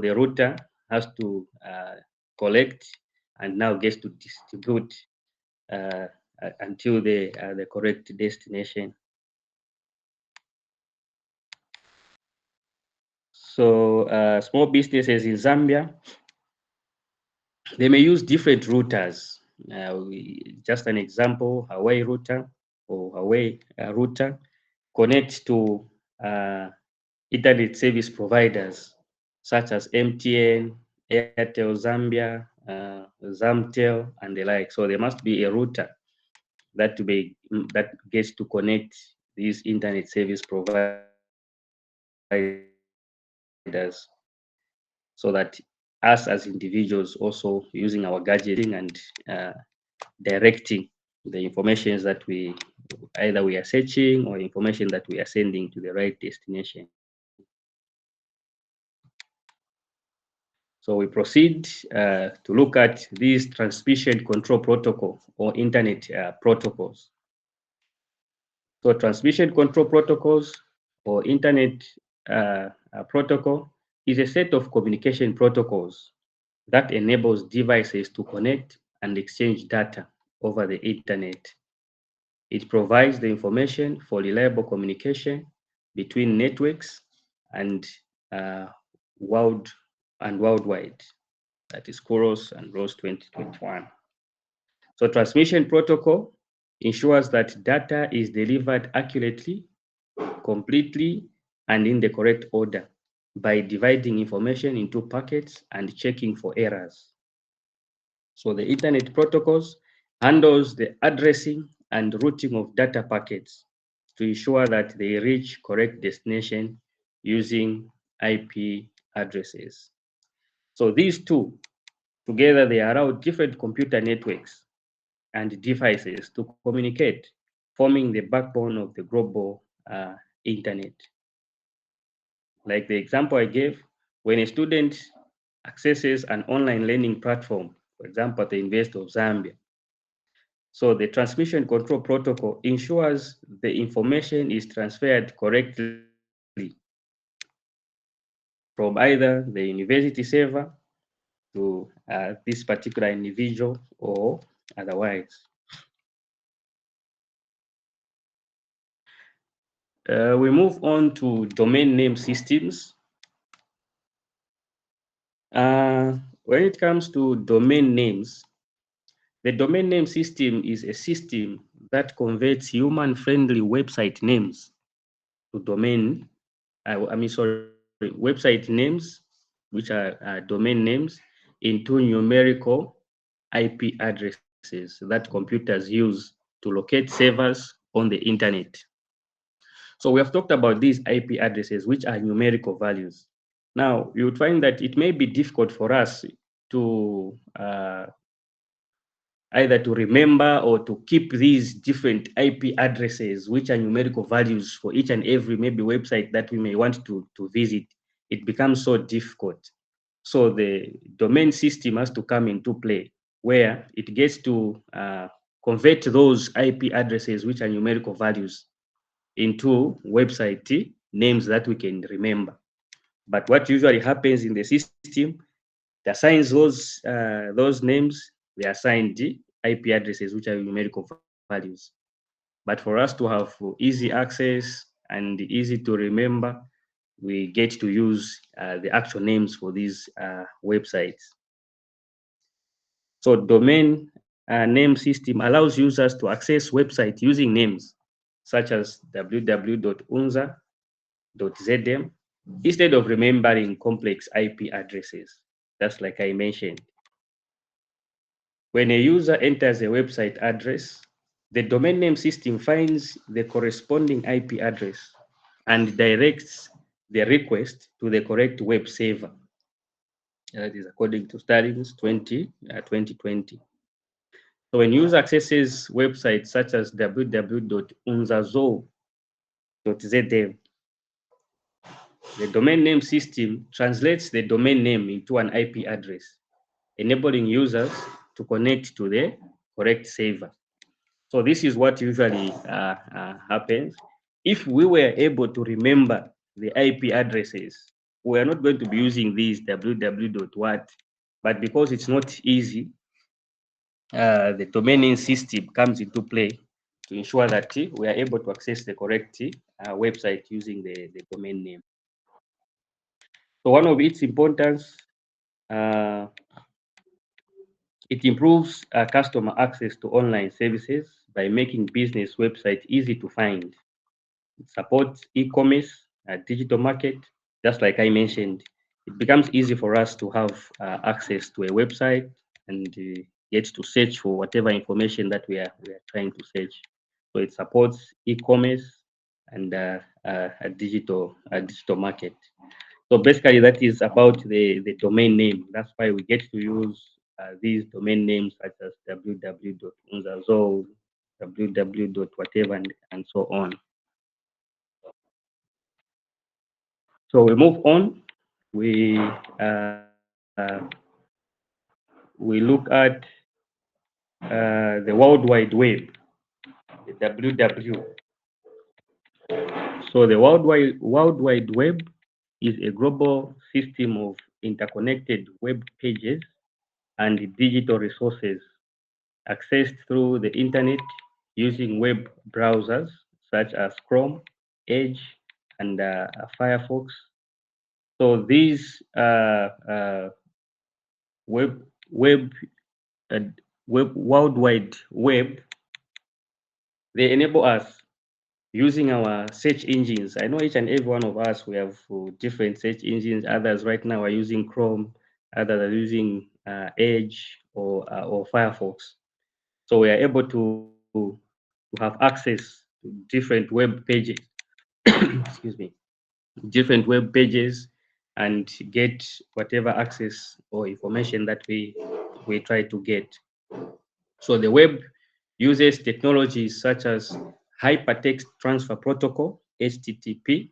the router has to collect and now gets to distribute until the correct destination. So small businesses in Zambia, they may use different routers. Just an example, Hawaii router or Hawaii router connects to internet service providers such as MTN, Airtel Zambia, Zamtel, and the like. So there must be a router that gets to connect these internet service providers so that us as individuals also using our gadgeting and directing the information that we are searching or information that we are sending to the right destination. So we proceed to look at these transmission control protocol or internet protocols. So transmission control protocols or internet protocol is a set of communication protocols that enables devices to connect and exchange data over the internet. It provides the information for reliable communication between networks and worldwide. That is KOROS and ROS 2021. So transmission protocol ensures that data is delivered accurately, completely, and in the correct order by dividing information into packets and checking for errors. So the internet protocols handles the addressing and routing of data packets to ensure that they reach correct destination using IP addresses. So these two together, they allow different computer networks and devices to communicate, forming the backbone of the global internet. Like the example I gave, when a student accesses an online learning platform, for example, at the University of Zambia, so the transmission control protocol ensures the information is transferred correctly from either the university server to this particular individual or otherwise. We move on to domain name systems. When it comes to domain names, the domain name system is a system that converts human-friendly website names to website names, which are domain names, into numerical IP addresses that computers use to locate servers on the internet. So we have talked about these IP addresses, which are numerical values. Now, you would find that it may be difficult for us to either to remember or to keep these different IP addresses, which are numerical values for each and every maybe website that we may want to visit. It becomes so difficult. So the domain system has to come into play where it gets to convert those IP addresses, which are numerical values, into website names that we can remember. But what usually happens in the system, it assigns those names, they assign the IP addresses, which are numerical values. But for us to have easy access and easy to remember, we get to use the actual names for these websites. So domain name system allows users to access websites using names such as www.unza.zm instead of remembering complex IP addresses. That's like I mentioned. When a user enters a website address, the domain name system finds the corresponding IP address and directs the request to the correct web server. That is according to Studies 2020. So when user accesses websites such as www.unzazo.zm, the domain name system translates the domain name into an IP address, enabling users to connect to the correct server. So this is what usually happens. If we were able to remember the IP addresses we are not going to be using these www.what, but because it's not easy, the domain name system comes into play to ensure that we are able to access the correct website using the domain name. So one of its importance, uh, it improves customer access to online services by making business websites easy to find. It supports e-commerce, digital market. Just like I mentioned, it becomes easy for us to have access to a website and get to search for whatever information that we are trying to search. So it supports e-commerce and a digital market. So basically, that is about the domain name. That's why we get to use these domain names such as www.unzazo, www.whatever, and so on. So we move on. We we look at the World Wide Web, the WW. So the World Wide Web is a global system of interconnected web pages and digital resources accessed through the internet using web browsers such as Chrome, Edge, and Firefox. So these web web uh, web World Wide Web, they enable us using our search engines. I know each and every one of us, we have different search engines. Others right now are using Chrome, others are using Edge or Firefox. So we are able to have access to different web pages, excuse me, different web pages, and get whatever access or information that we try to get. So the web uses technologies such as hypertext transfer protocol, HTTP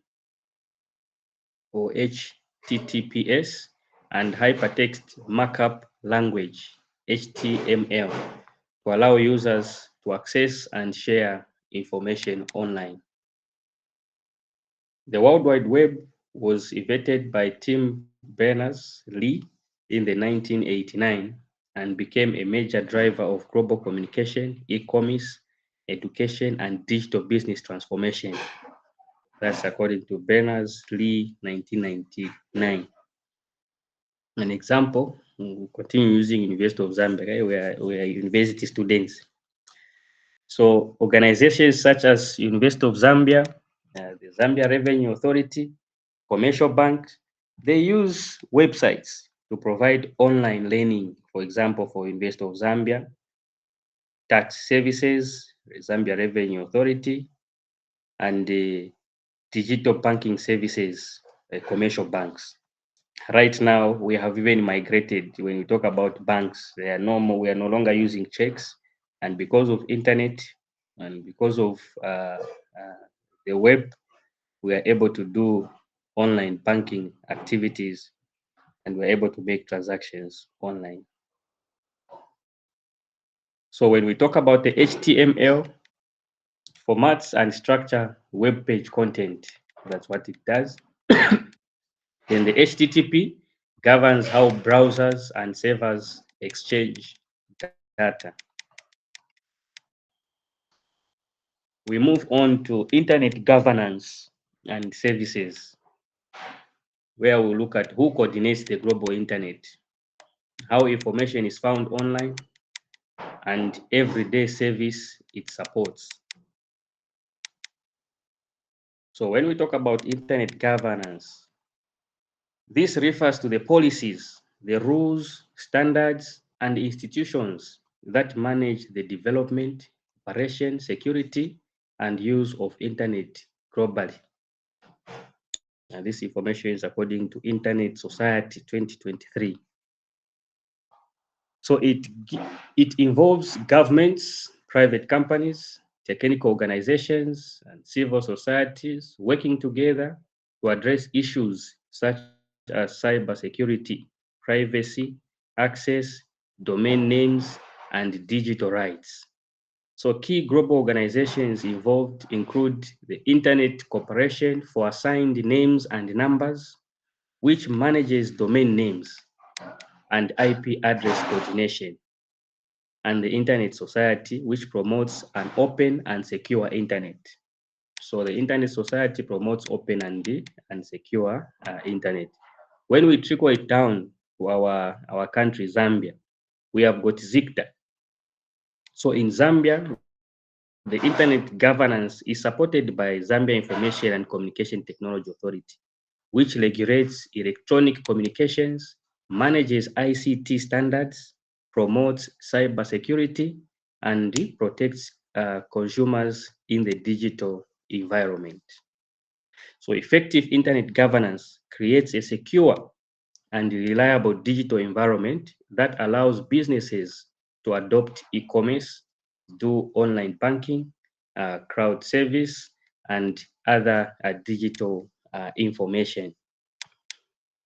or HTTPS, and hypertext markup language, HTML, to allow users to access and share information online. The World Wide Web was invented by Tim Berners-Lee in the 1989 and became a major driver of global communication, e-commerce, education, and digital business transformation. That's according to Berners-Lee, 1999. An example, we continue using University of Zambia, okay? We are university students. So organizations such as University of Zambia, the Zambia Revenue Authority, commercial banks, they use websites to provide online learning, for example, for University of Zambia, tax services, the Zambia Revenue Authority, and the digital banking services, commercial banks. Right now, we have even migrated. When we talk about banks, we are no longer using checks, and because of internet and because of the web, we are able to do online banking activities, and we're able to make transactions online. So when we talk about the HTML, formats and structure web page content, that's what it does. Then the HTTP governs how browsers and servers exchange data. We move on to internet governance and services, where we look at who coordinates the global internet, how information is found online, and everyday service it supports. So when we talk about internet governance, this refers to the policies, the rules, standards, and institutions that manage the development, operation, security, and use of internet globally. And this information is according to Internet Society 2023. So it involves governments, private companies, technical organizations, and civil societies working together to address issues such as cybersecurity, privacy, access, domain names, and digital rights. So key global organizations involved include the Internet Corporation for Assigned Names and Numbers, which manages domain names and IP address coordination, and the Internet Society, which promotes an open and secure internet. So the Internet Society promotes open and secure internet. When we trickle it down to our country, Zambia, we have got ZICTA. So in Zambia, the internet governance is supported by Zambia Information and Communication Technology Authority, which regulates electronic communications, manages ICT standards, promotes cybersecurity, and protects consumers in the digital environment. So effective internet governance creates a secure and reliable digital environment that allows businesses to adopt e-commerce, do online banking, crowd service, and other digital information.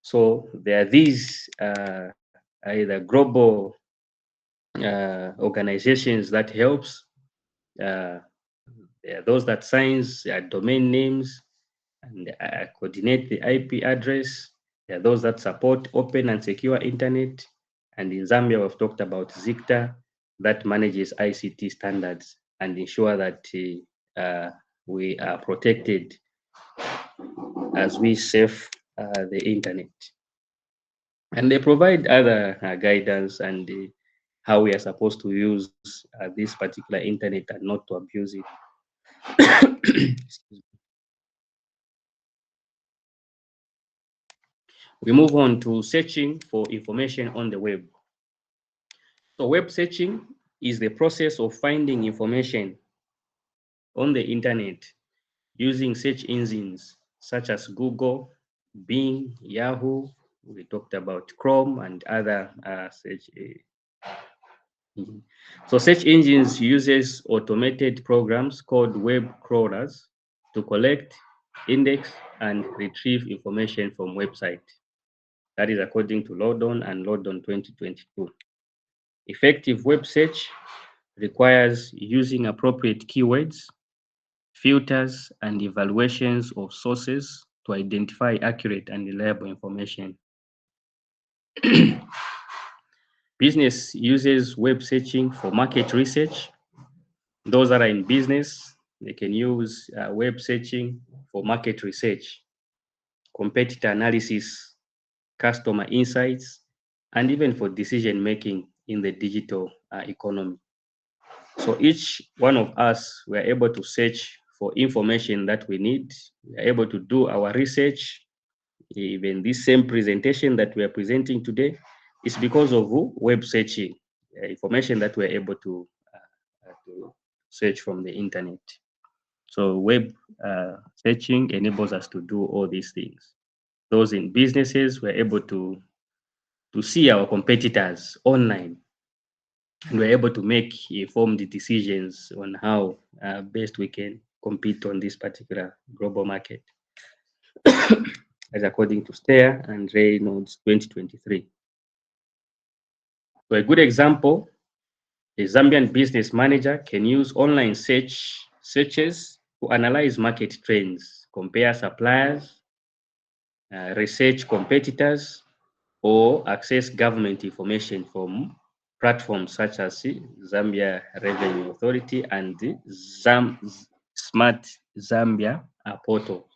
So there are these either global organizations that helps. There are those that signs domain names and coordinate the IP address. There are those that support open and secure internet. And in Zambia, we've talked about ZICTA that manages ICT standards and ensure that we are protected as we save the internet. And they provide other guidance and how we are supposed to use this particular internet and not to abuse it. We move on to searching for information on the web. So web searching is the process of finding information on the internet using search engines such as Google, Bing, Yahoo. We talked about Chrome and other search. So search engines uses automated programs called web crawlers to collect, index, and retrieve information from website. That is according to London and London 2022. Effective web search requires using appropriate keywords, filters, and evaluations of sources to identify accurate and reliable information. Business uses web searching for market research. Those that are in business, they can use web searching for market research, competitor analysis, customer insights, and even for decision making in the digital economy. So each one of us, we are able to search for information that we need. We are able to do our research. Even this same presentation that we are presenting today is because of web searching, information that we're able to search from the internet. So web searching enables us to do all these things. Those in businesses, we're able to see our competitors online, and we're able to make informed decisions on how best we can compete on this particular global market, as according to Steyer and Reynolds 2023. So a good example, a Zambian business manager can use online searches to analyze market trends, compare suppliers, research competitors, or access government information from platforms such as Zambia Revenue Authority and the Smart Zambia portal.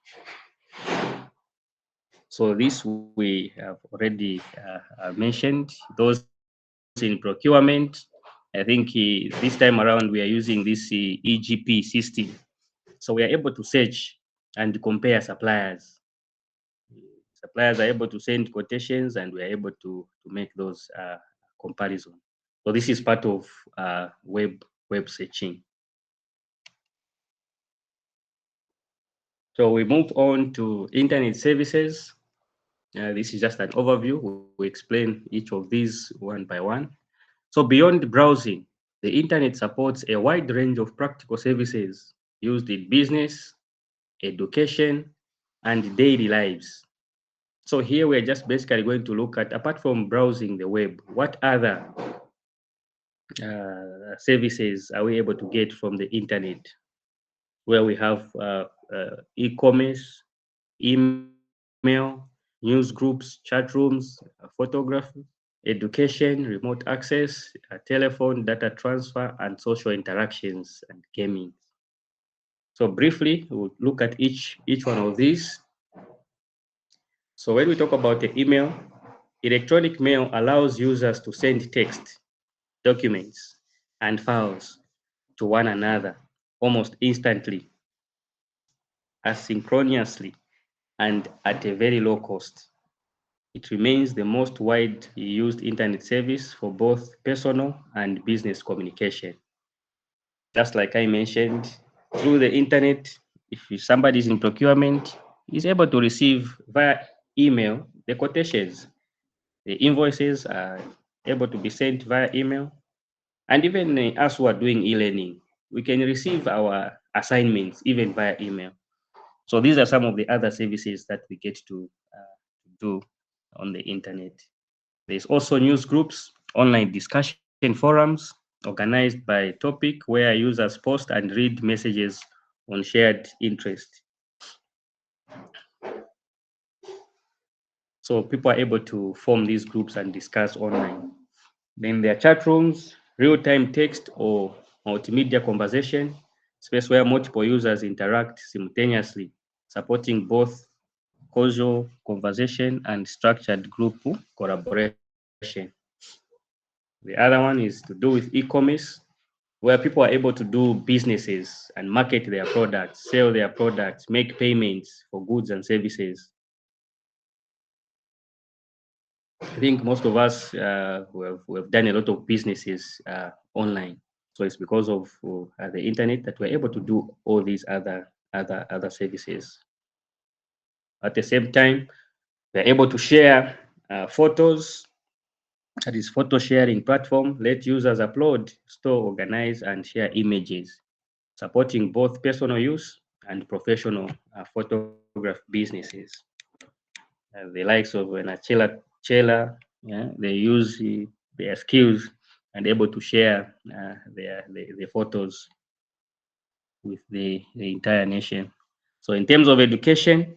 So this we have already mentioned. Those in procurement, I think this time around we are using this EGP system. So we are able to search and compare suppliers. Suppliers are able to send quotations and we are able to make those comparisons. So this is part of web searching. So we move on to internet services. This is just an overview. We explain each of these one by one. So beyond browsing, the internet supports a wide range of practical services used in business, education, and daily lives. So here we're just basically going to look at, apart from browsing the web, what other services are we able to get from the internet, where we have e-commerce, email, news groups, chat rooms, photography, education, remote access, telephone, data transfer, and social interactions and gaming. So briefly, we'll look at each one of these. So when we talk about the email, electronic mail allows users to send text, documents, and files to one another almost instantly, asynchronously, and at a very low cost. It remains the most widely used internet service for both personal and business communication. Just like I mentioned, through the internet, if somebody is in procurement, is able to receive via email the quotations. The invoices are able to be sent via email. And even us who are doing e-learning, we can receive our assignments even via email. So these are some of the other services that we get to do on the internet. There's also news groups, online discussion forums organized by topic where users post and read messages on shared interest. So people are able to form these groups and discuss online. Then there are chat rooms, real-time text or multimedia conversation, space where multiple users interact simultaneously, supporting both casual conversation and structured group collaboration. The other one is to do with e-commerce, where people are able to do businesses and market their products, sell their products, make payments for goods and services. I think most of us who have done a lot of businesses online. So it's because of the internet that we're able to do all these other services. At the same time, we're able to share photos. That is photo sharing platform. Let users upload, store, organize, and share images, supporting both personal use and professional photograph businesses. The likes of Chela, yeah, they use their skills and able to share the photos with the entire nation. So in terms of education,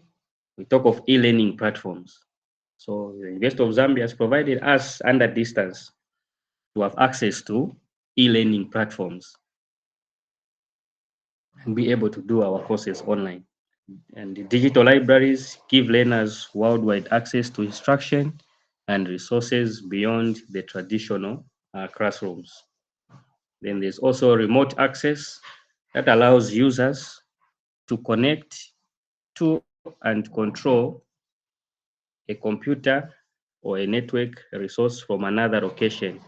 we talk of e-learning platforms. So the University of Zambia has provided us under distance to have access to e-learning platforms and be able to do our courses online. And the digital libraries give learners worldwide access to instruction and resources beyond the traditional classrooms. Then there's also remote access that allows users to connect to and control a computer or a network resource from another location,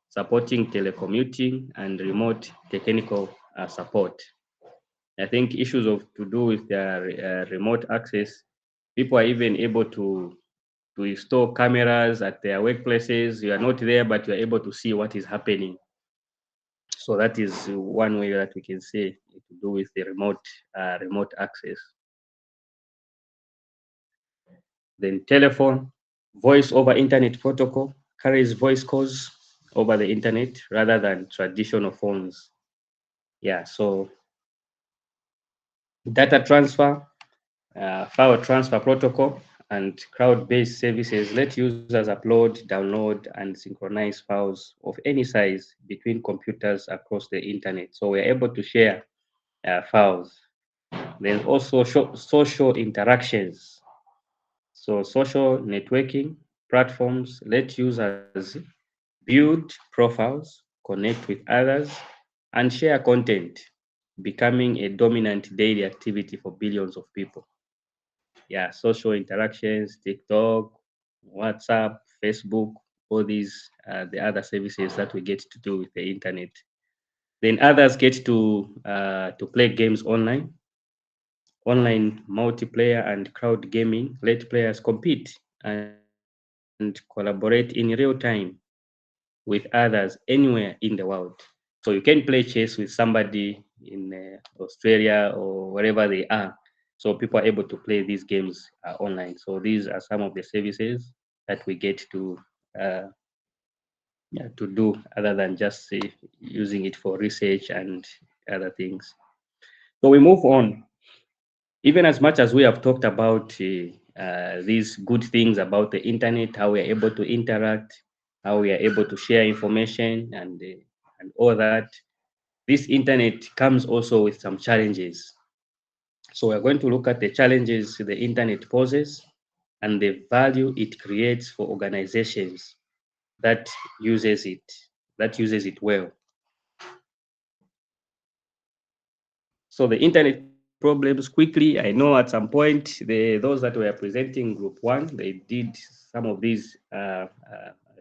supporting telecommuting and remote technical support. I think issues of to do with their remote access, people are even able to install cameras at their workplaces. You are not there, but you are able to see what is happening. So that is one way that we can say to do with the remote access. Then telephone, voice over internet protocol carries voice calls over the internet rather than traditional phones. Yeah, so data transfer, file transfer protocol, and cloud-based services let users upload, download, and synchronize files of any size between computers across the internet. So we're able to share files. Then also social interactions. So social networking platforms let users build profiles, connect with others, and share content, becoming a dominant daily activity for billions of people. Yeah, social interactions, TikTok, WhatsApp, Facebook, all these the other services that we get to do with the internet. Then others get to play games online. Online multiplayer and crowd gaming let players compete and collaborate in real time with others anywhere in the world. So you can play chess with somebody in Australia or wherever they are. So people are able to play these games online. So these are some of the services that we get uh, yeah, to do other than just using it for research and other things. So we move on. Even as much as we have talked about these good things about the internet, how we are able to interact, how we are able to share information, and all that. This internet comes also with some challenges. So we're going to look at the challenges the internet poses and the value it creates for organizations that uses it well. So the internet problems quickly, I know at some point, those that were presenting group one, they did some of these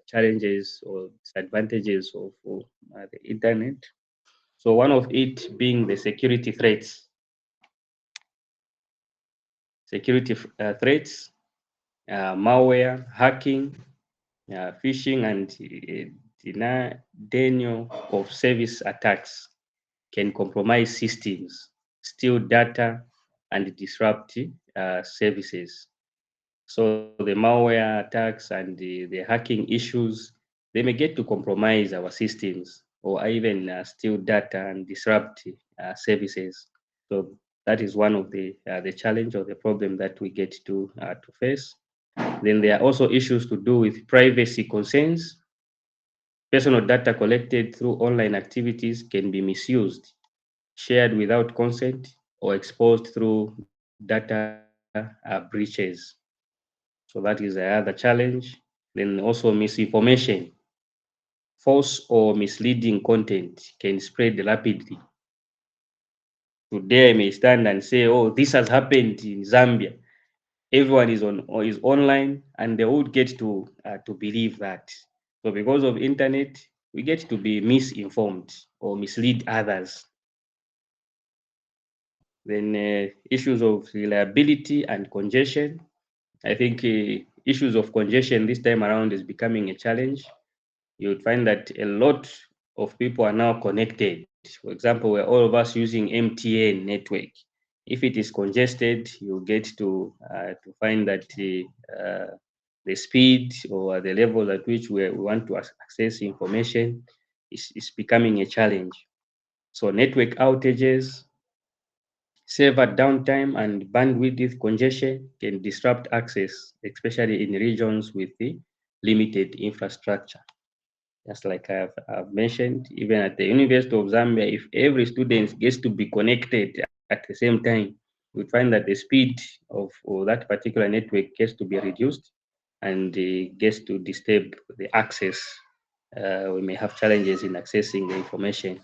challenges or disadvantages of the internet. So one of it being the security threats. Threats, malware, hacking, phishing, and denial of service attacks can compromise systems, steal data, and disrupt services. So the malware attacks and the hacking issues, they may get to compromise our systems or even steal data and disrupt services. So that is one of the challenge or the problem that we get to face. Then there are also issues to do with privacy concerns. Personal data collected through online activities can be misused, shared without consent, or exposed through data breaches. So that is another challenge. Then also misinformation. False or misleading content can spread rapidly. Today I may stand and say, oh, this has happened in Zambia. Everyone is on or is online, and they would get to believe that. So because of internet, we get to be misinformed or mislead others. Then issues of reliability and congestion. I think issues of congestion this time around is becoming a challenge. You would find that a lot of people are now connected. For example, we're all of us using MTN network. If it is congested, you get to find that the speed or the level at which we want to access information is becoming a challenge. So network outages, server downtime, and bandwidth congestion can disrupt access, especially in regions with the limited infrastructure. Just like I've mentioned, even at the University of Zambia, if every student gets to be connected at the same time, we find that the speed of that particular network gets to be reduced and gets to disturb the access. We may have challenges in accessing the information.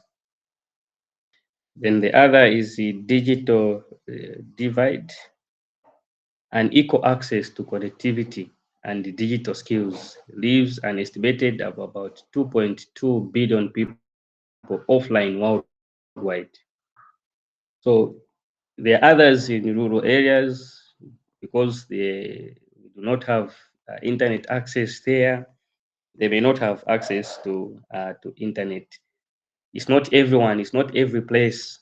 Then the other is the digital divide and equal access to connectivity and digital skills leaves an estimated of about 2.2 billion people offline worldwide. So there are others in rural areas because they do not have internet access there. They may not have access to internet. It's not everyone. It's not every place.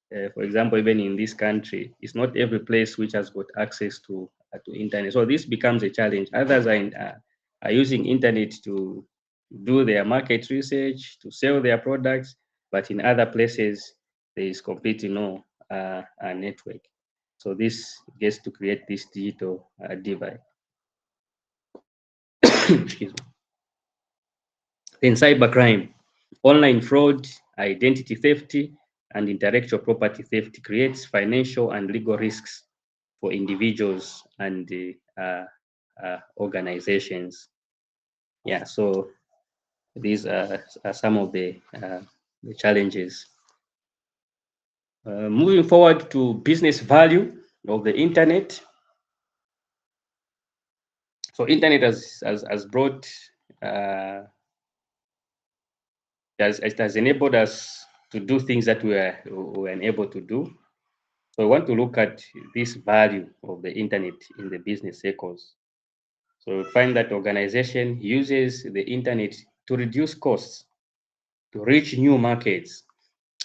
For example, even in this country, it's not every place which has got access to internet. So this becomes a challenge. Others are using internet to do their market research, to sell their products, but in other places, there is completely no network. So this gets to create this digital divide. Excuse me. Then cybercrime, online fraud, identity theft, and intellectual property theft creates financial and legal risks for individuals and organizations. Yeah, so these are some of the challenges. Moving forward to business value of the internet. So internet has brought, it has enabled us to do things that we were unable to do. So we want to look at this value of the internet in the business circles. So we find that organization uses the internet to reduce costs, to reach new markets,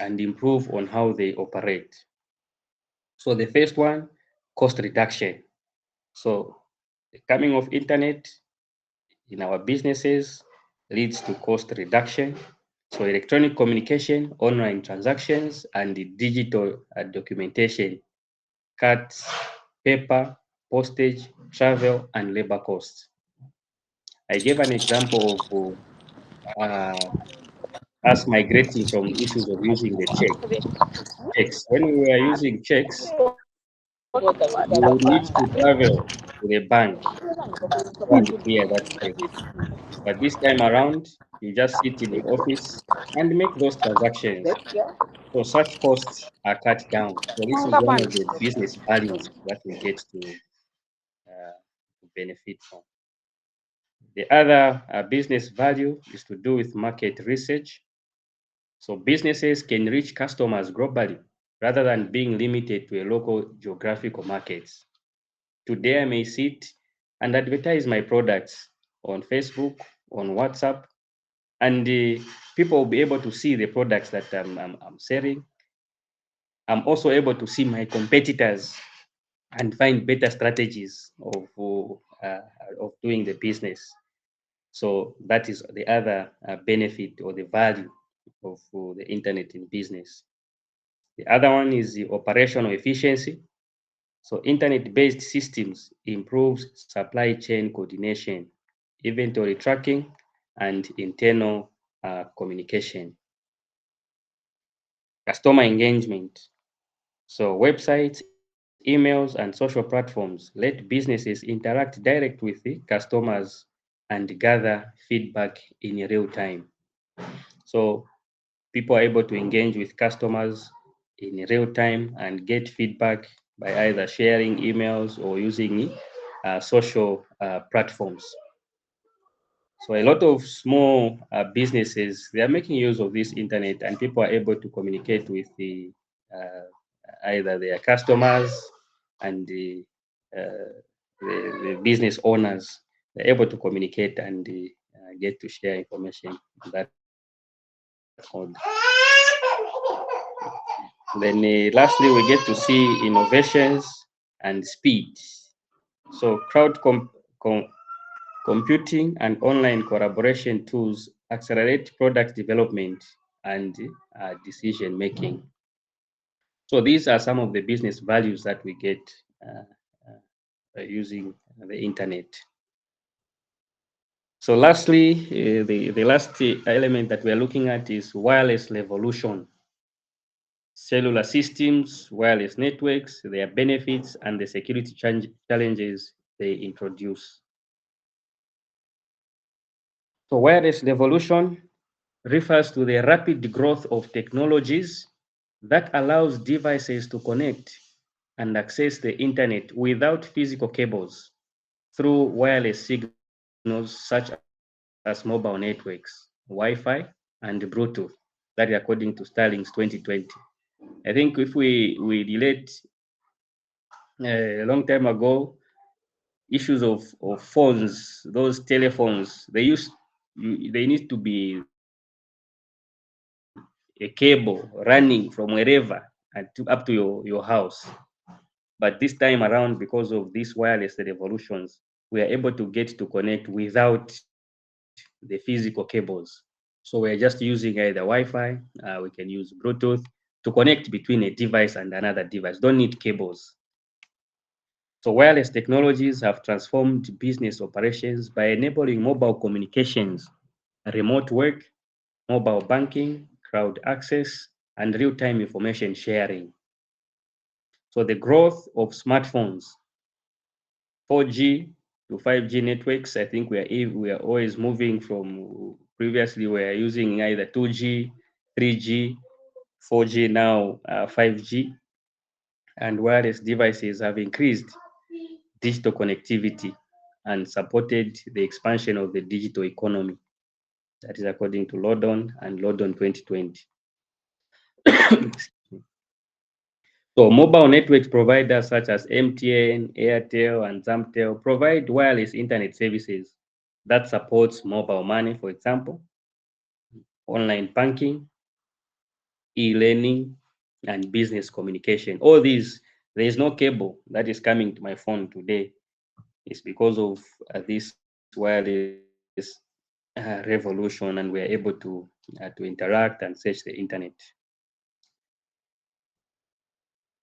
and improve on how they operate. So the first one, cost reduction. So the coming of internet in our businesses leads to cost reduction. So electronic communication, online transactions, and the digital documentation cuts paper, postage, travel, and labor costs. I gave an example of us migrating from issues of using the checks. When we were using checks, you would need to travel to the bank to go and clear that check. But this time around, you just sit in the office and make those transactions. So such costs are cut down. So this is one of the business values that we get to benefit from. The other business value is to do with market research. So businesses can reach customers globally rather than being limited to a local geographical markets. Today I may sit and advertise my products on Facebook, on WhatsApp, and people will be able to see the products that I'm selling. I'm also able to see my competitors and find better strategies of doing the business. So that is the other benefit or the value of the internet in business. The other one is the operational efficiency. So internet-based systems improves supply chain coordination, inventory tracking, and internal communication. Customer engagement. So websites, emails, and social platforms let businesses interact direct with the customers and gather feedback in real time. So people are able to engage with customers in real time and get feedback by either sharing emails or using social platforms. So a lot of small businesses, they are making use of this internet, and people are able to communicate with uh, either their customers and the business owners. They're able to communicate and get to share information in that mode. Then lastly, we get to see innovations and speed. So computing and online collaboration tools accelerate product development and decision making. So these are some of the business values that we get using the internet. So lastly, the last element that we are looking at is wireless revolution. Cellular systems, wireless networks, their benefits, and the security challenges they introduce. So wireless revolution refers to the rapid growth of technologies that allows devices to connect and access the internet without physical cables through wireless signals such as mobile networks, Wi-Fi, and Bluetooth. That is according to Starlink's 2020. I think if we relate a long time ago, issues of phones, those telephones, they need to be a cable running from wherever and up to your house. But this time around, because of these wireless revolutions, we are able to get to connect without the physical cables. So we're just using either Wi-Fi, we can use Bluetooth to connect between a device and another device. Don't need cables. So wireless technologies have transformed business operations by enabling mobile communications, remote work, mobile banking, crowd access, and real-time information sharing. So the growth of smartphones, 4G to 5G networks, I think we are always moving from previously we are using either 2G, 3G, 4G, now 5G, and wireless devices have increased digital connectivity and supported the expansion of the digital economy. That is according to London and London 2020. So mobile networks providers such as MTN, Airtel, and Zamtel provide wireless internet services that supports mobile money, for example, online banking, e-learning, and business communication. All these, there is no cable that is coming to my phone today. It's because of this wireless revolution, and we're able to interact and search the internet.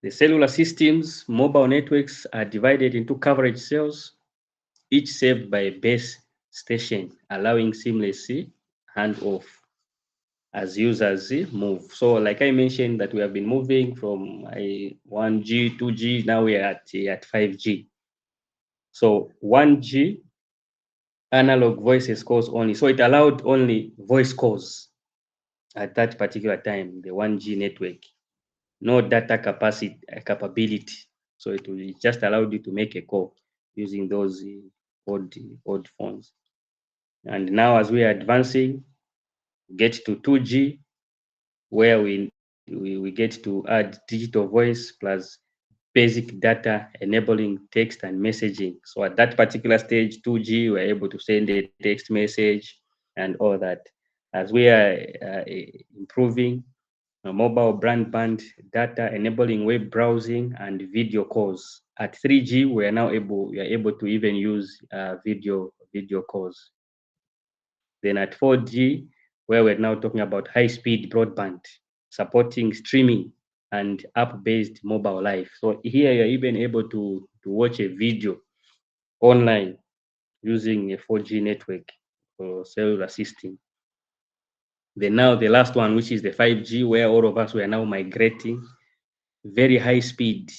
The cellular systems, mobile networks are divided into coverage cells, each served by a base station, allowing seamless handoff as users move. So like I mentioned that we have been moving from 1G, 2G, now we are at 5G. So 1G, analog voices calls only. So it allowed only voice calls at that particular time, the 1G network. No data capability. So it will just allowed you to make a call using those old phones. And now as we are advancing, get to 2G, where we get to add digital voice plus basic data enabling text and messaging. So at that particular stage, 2G, we're able to send a text message and all that. As we are improving mobile broadband data enabling web browsing and video calls. At 3G, we are able to even use video calls. Then at 4G, where we're now talking about high-speed broadband, supporting streaming and app-based mobile life. So here you're even able to watch a video online using a 4G network or cellular system. Then now the last one, which is the 5G, where all of us were now migrating, very high speed,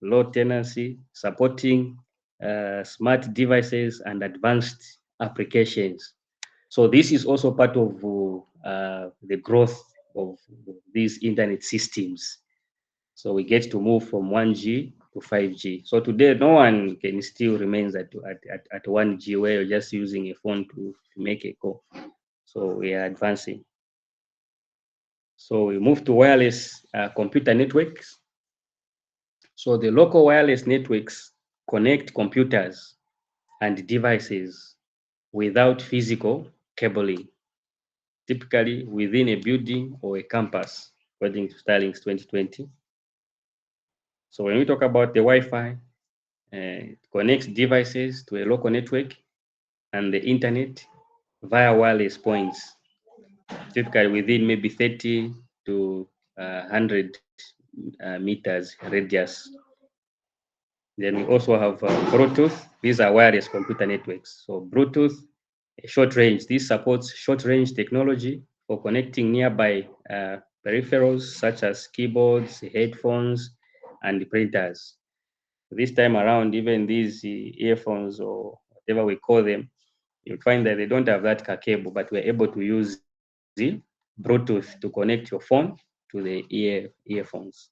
low latency, supporting smart devices and advanced applications. So this is also part of the growth of these internet systems. So we get to move from 1G to 5G. So today, no one can still remains at 1G where you're just using a phone to make a call. So we are advancing. So we move to wireless computer networks. So the local wireless networks connect computers and devices without physical cabling, typically within a building or a campus, according to Starlink's 2020. So when we talk about the Wi-Fi, it connects devices to a local network and the internet via wireless points, typically within maybe 30 to 100 meters radius. Then we also have Bluetooth. These are wireless computer networks. So Bluetooth, short range. This supports short range technology for connecting nearby peripherals such as keyboards, headphones, and printers. This time around, even these earphones or whatever we call them, you find that they don't have that cable, but we're able to use the Bluetooth to connect your phone to the earphones.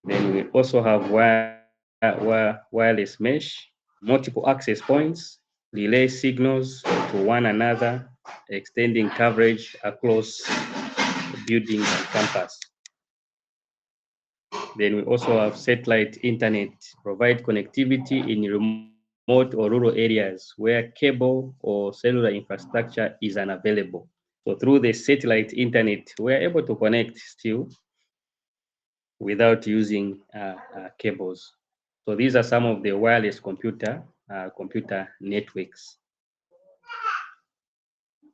Then we also have wireless mesh, multiple access points, relay signals to one another, extending coverage across buildings and campus. Then we also have satellite internet, provide connectivity in remote or rural areas where cable or cellular infrastructure is unavailable. So through the satellite internet, we're able to connect still without using cables. So these are some of the wireless computer networks.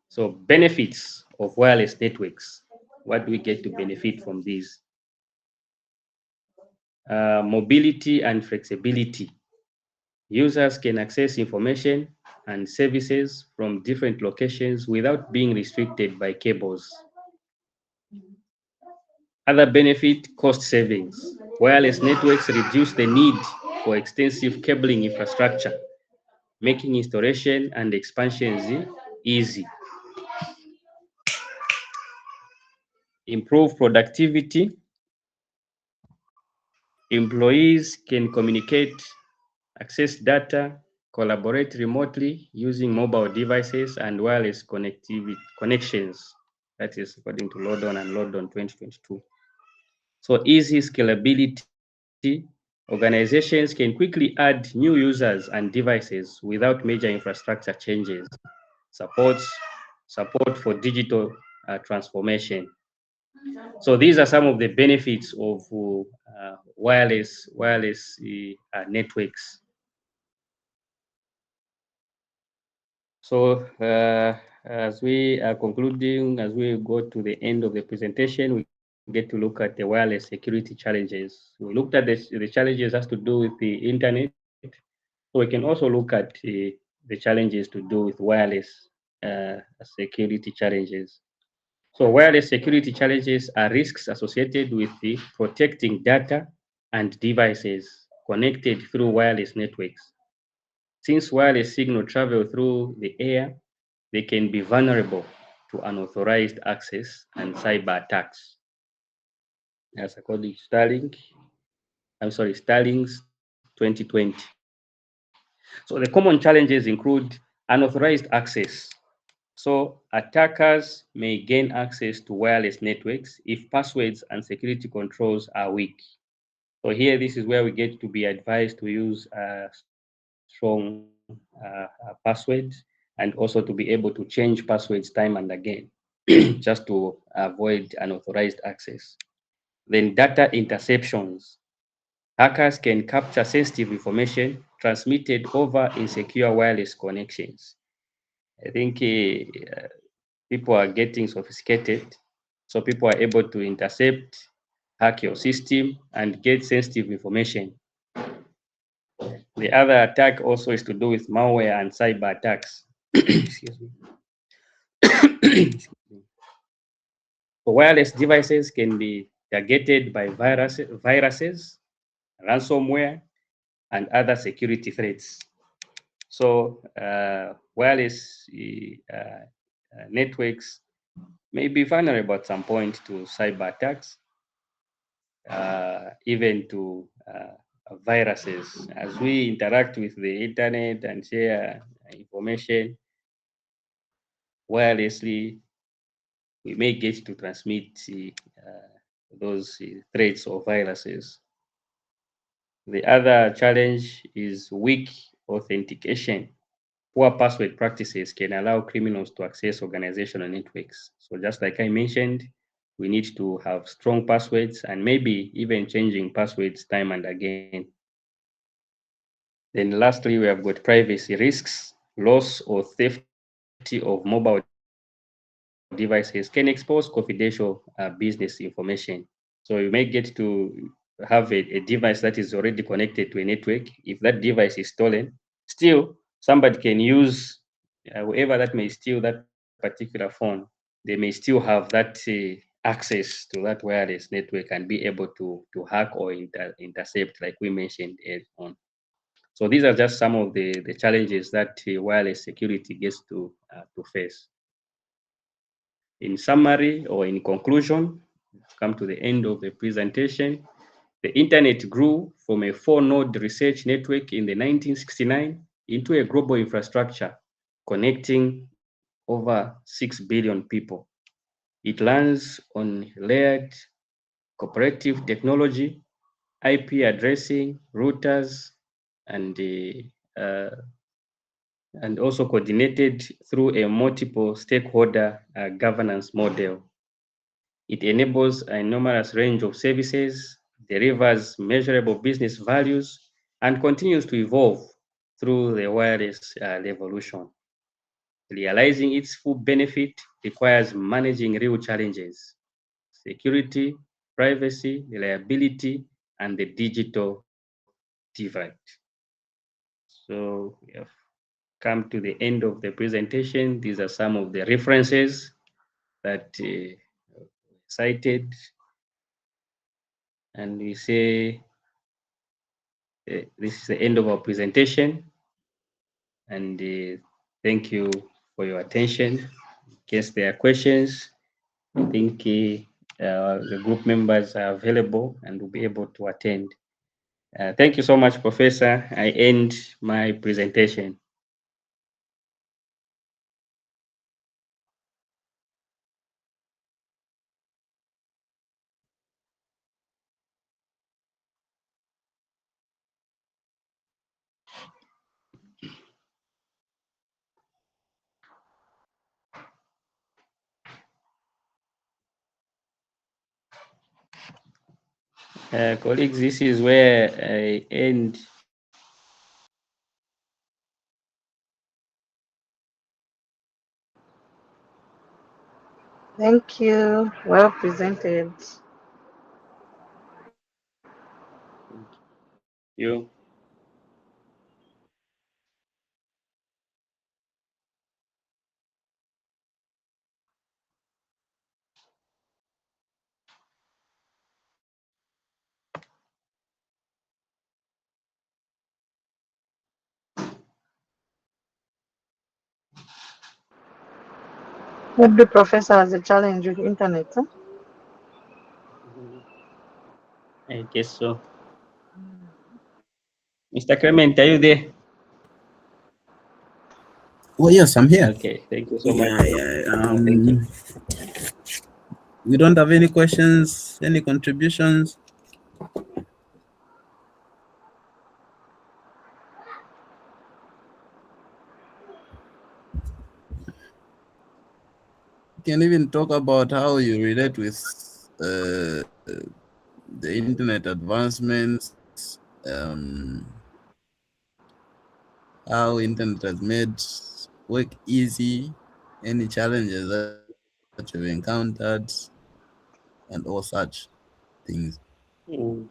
So benefits of wireless networks. What do we get to benefit from these? Mobility and flexibility. Users can access information and services from different locations without being restricted by cables. Other benefit, cost savings. Wireless networks reduce the need for extensive cabling infrastructure, making installation and expansions easy. Improve productivity. Employees can communicate, access data, collaborate remotely using mobile devices and wireless connections. That is according to London and London 2022. So easy scalability. Organizations can quickly add new users and devices without major infrastructure changes. Supports support for digital transformation. So these are some of the benefits of wireless networks. So as we are concluding, as we go to the end of the presentation, we can get to look at the wireless security challenges. We looked at the challenges has to do with the internet. So we can also look at the challenges to do with wireless security challenges. So wireless security challenges are risks associated with the protecting data and devices connected through wireless networks. Since wireless signal travel through the air, they can be vulnerable to unauthorized access and cyber attacks. As according to Starlink's 2020. So the common challenges include unauthorized access. So attackers may gain access to wireless networks if passwords and security controls are weak. So here, this is where we get to be advised to use strong passwords and also to be able to change passwords time and again, just to avoid unauthorized access. Then data interceptions. Hackers can capture sensitive information transmitted over insecure wireless connections. I think people are getting sophisticated, so people are able to intercept, hack your system, and get sensitive information. The other attack also is to do with malware and cyber attacks. Excuse me. So wireless devices can be targeted by viruses, ransomware, and other security threats. So wireless networks may be vulnerable at some point to cyber attacks, even to viruses. As we interact with the internet and share information wirelessly, we may get to transmit those threats or viruses. The other challenge is weak authentication. Poor password practices can allow criminals to access organizational networks. So just like I mentioned, we need to have strong passwords and maybe even changing passwords time and again. Then lastly, we have got privacy risks. Loss or theft of mobile devices can expose confidential business information. So you may get to have a device that is already connected to a network. If that device is stolen, still somebody can use whoever that may steal that particular phone, they may still have that access to that wireless network and be able to hack or intercept, like we mentioned on. So these are just some of the challenges that wireless security gets to face. In summary or in conclusion, come to the end of the presentation. The internet grew from a 4-node research network in the 1969 into a global infrastructure connecting over 6 billion people. It runs on layered cooperative technology, IP addressing, routers, and also coordinated through a multiple stakeholder governance model. It enables a numerous range of services, delivers measurable business values, and continues to evolve through the wireless revolution. Realizing its full benefit requires managing real challenges: security, privacy, reliability, and the digital divide. So we have come to the end of the presentation. These are some of the references that cited, and we say this is the end of our presentation, and thank you for your attention. In case there are questions, I think the group members are available and will be able to attend. Thank you so much, Professor. I end my presentation. Colleagues, this is where I end. Thank you. Well presented. you. Every professor has a challenge with internet. Huh? I guess so. Mr. Clement, are you there? Oh yes, I'm here. Okay, thank you so much. Yeah. Thank you. We don't have any questions, any contributions. You can even talk about how you relate with the internet advancements, how internet has made work easy, any challenges that you've encountered, and all such things. Mm.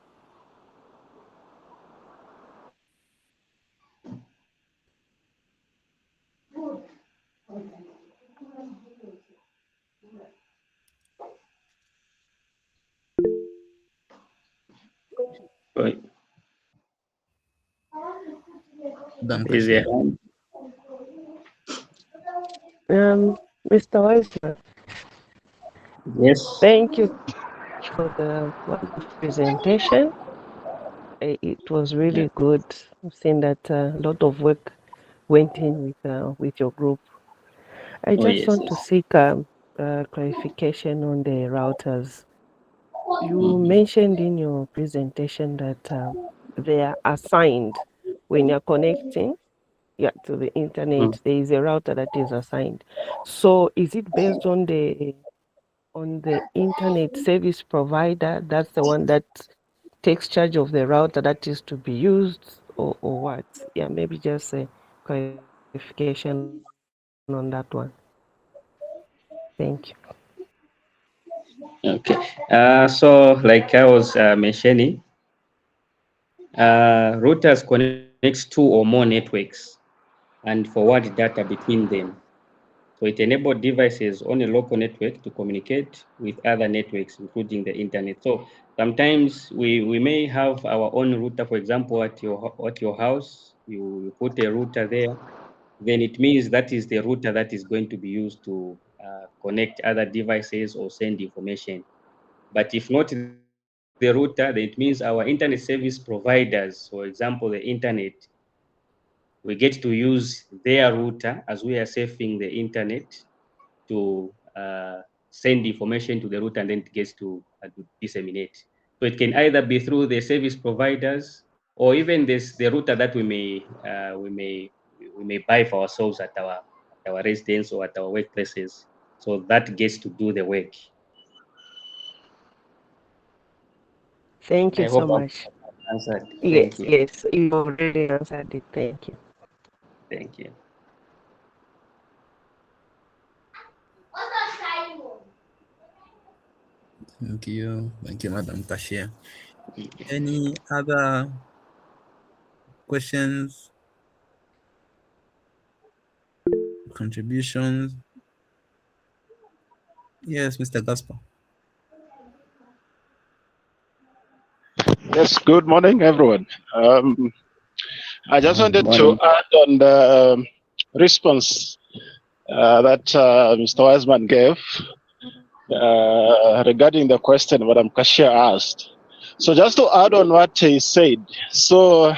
Right. There's a Damkashia. hand. Mr. Wiseman, Yes. thank you for the wonderful presentation. It was Yeah. really good. I've seen that a lot of work went in with your group. I Oh, just yes, want to yes. seek clarification on the routers. You Mm-hmm. mentioned in your presentation that they are assigned when you're connecting to the Mm. internet. There is a router that is assigned. So is it based on the internet service provider? That's the one that takes charge of the router that is to be used, or what? Yeah, maybe just a clarification on that one. Thank you. Okay. So, like I was mentioning, routers connects two or more networks and forward data between them. So it enables devices on a local network to communicate with other networks, including the internet. So sometimes we may have our own router, for example, at your house, you put a router there, then it means that is the router that is going to be used to connect other devices or send information. But if not the router, then it means our internet service providers, for example, the internet, we get to use their router as we are surfing the internet to send information to the router, and then it gets to disseminate. So it can either be through the service providers or even this the router that we may buy for ourselves at our residence or at our workplaces. So that gets to do the work. Thank I you so hope much. I've answered. Thank Yes, you. yes, you already answered it. Thank you. Thank you. Thank you, Madam Kashia. Any other questions, contributions? Yes, Mr. Gaspar. Yes, good morning, everyone. I just Good wanted to morning. add on the response that Mr. Wiseman gave regarding the question Madam Kashia asked. So just to add on what he said, so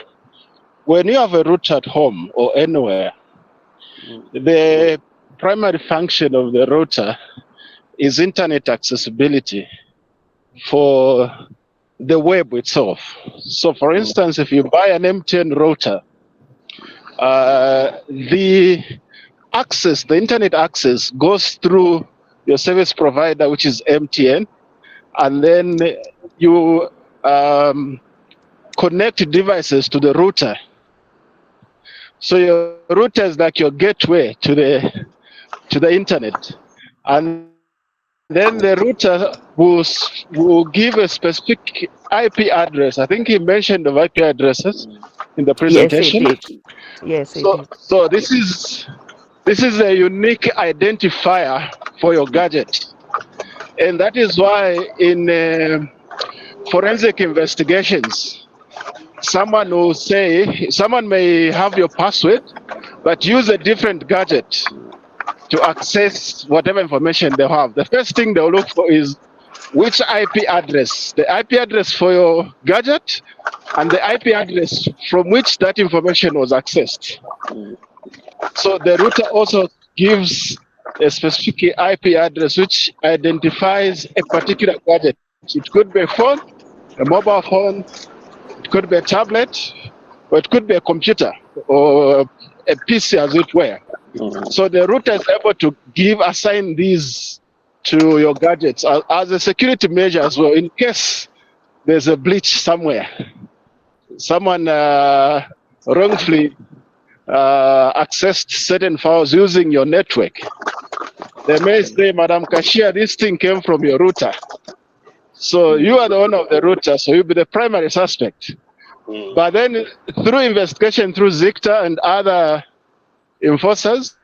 when you have a router at home or anywhere, Mm. the primary function of the router is internet accessibility for the web itself. So for Mm. instance, if you buy an MTN router, the access, the internet access goes through your service provider, which is MTN, and then you connect devices to the router. So your router is like your gateway to the internet, and then the router will give a specific IP address. I think he mentioned the IP addresses in the Yes, it presentation. did. Yes, it did. So this is a unique identifier for your gadget, and that is why in forensic investigations, someone may have your password, but use a different gadget to access whatever information they have. The first thing they'll look for is which IP address, the IP address for your gadget, and the IP address from which that information was accessed. So the router also gives a specific IP address which identifies a particular gadget. It could be a phone, a mobile phone, it could be a tablet, or it could be a computer or a PC as it were. So the router is able to assign these to your gadgets as a security measure as well, in case there's a breach somewhere. Someone wrongfully accessed certain files using your network. They may say, Madam Cashier, this thing came from your router. So you are the owner of the router, so you'll be the primary suspect. But then through investigation, through Zicta and other enforcers,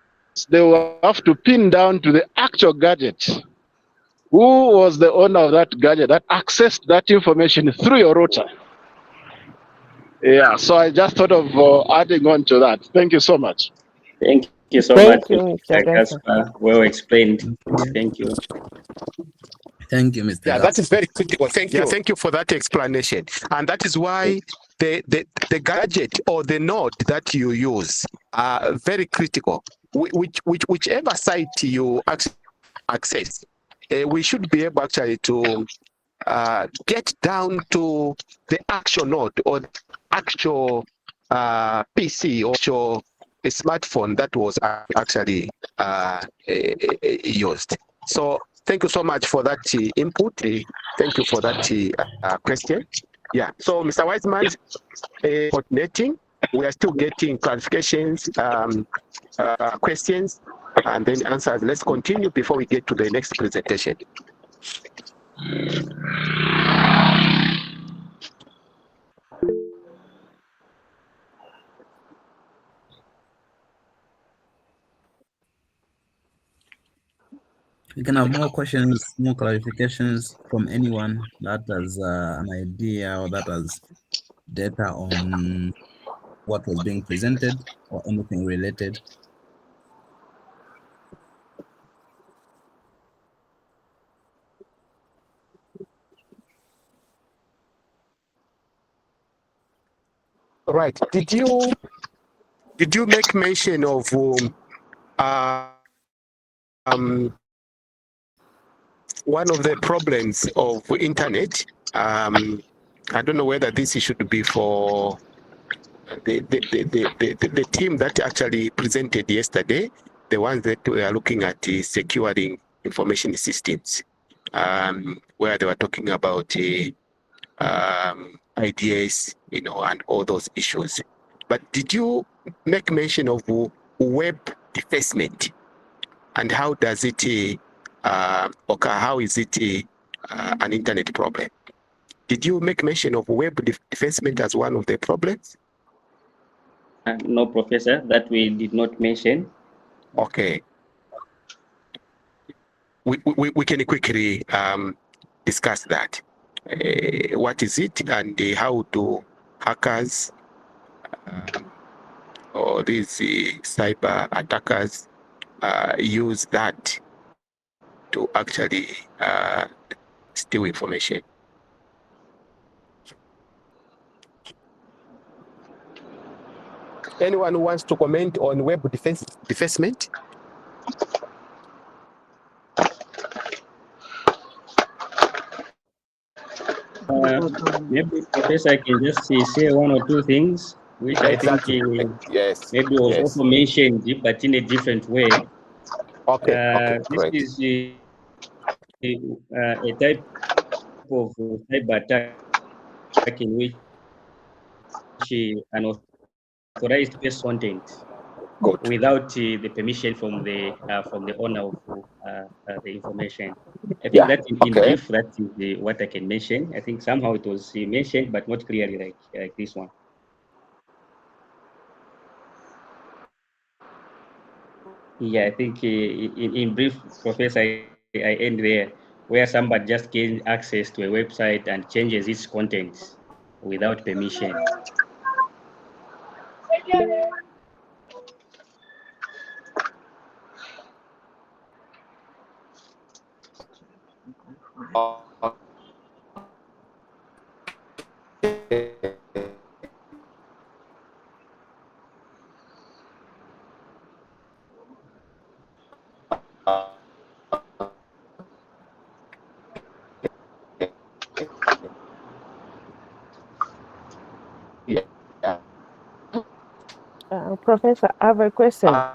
they will have to pin down to the actual gadget. Who was the owner of that gadget that accessed that information through your router? Yeah, so I just thought of adding on to that. Thank you so much. Thank you so Thank much, you, Mr. Gasa. Gaspar. Well explained. Thank you. Thank you, Mr. Yeah, Gaspar. that is very critical. Thank you. Thank you for that explanation. And that is why the gadget or the node that you use are very critical. Whichever site you access, we should be able actually to get down to the actual node or the actual PC or actual a smartphone that was actually used. So thank you so much for that input. Thank you for that question. Yeah. So Mr. Wiseman, coordinating. We are still getting clarifications, questions, and then answers. Let's continue before we get to the next presentation. We can have more questions, more clarifications from anyone that has an idea or that has data on what was being presented or anything related. Right. Did you make mention of one of the problems of internet? I don't know whether this should be for the team that actually presented yesterday, the ones that were looking at securing information systems, where they were talking about IDS, and all those issues. But did you make mention of web defacement, and how does it occur? How is it an internet problem? Did you make mention of web defacement as one of the problems? No, Professor, that we did not mention. Okay. We can quickly discuss that. What is it, and how do hackers or these cyber attackers use that to actually steal information? Anyone who wants to comment on web defacement? Maybe Professor can just say one or two things, which Exactly. I think Yes. maybe was Yes. also mentioned, but in a different way. Okay. This Great. is a type of cyber attack in which unauthorized paste content Good. without the permission from the owner of the information. I think Yeah, that in okay. brief, that is what I can mention. I think somehow it was mentioned, but not clearly like this one. Yeah, I think in brief, Professor, I end there, where somebody just gains access to a website and changes its contents without permission. Yeah. Professor, I have a question. I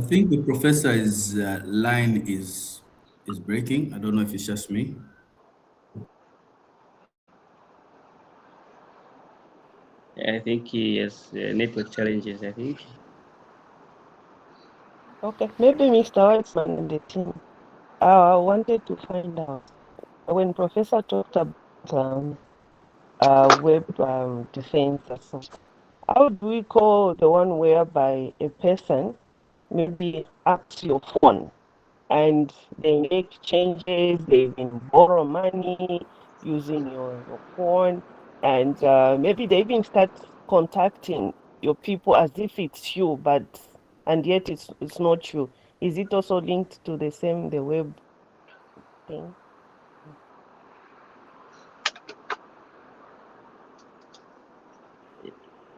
think the professor's line is breaking. I don't know if it's just me. I think he has network challenges, I think. Okay, maybe Mr. Weissman and the team. I wanted to find out when Professor talked about web defense or so. How do we call the one whereby a person maybe hacks your phone and they make changes, they even borrow money using your phone, and maybe they even start contacting your people as if it's you, and yet it's not you. Is it also linked to the web thing?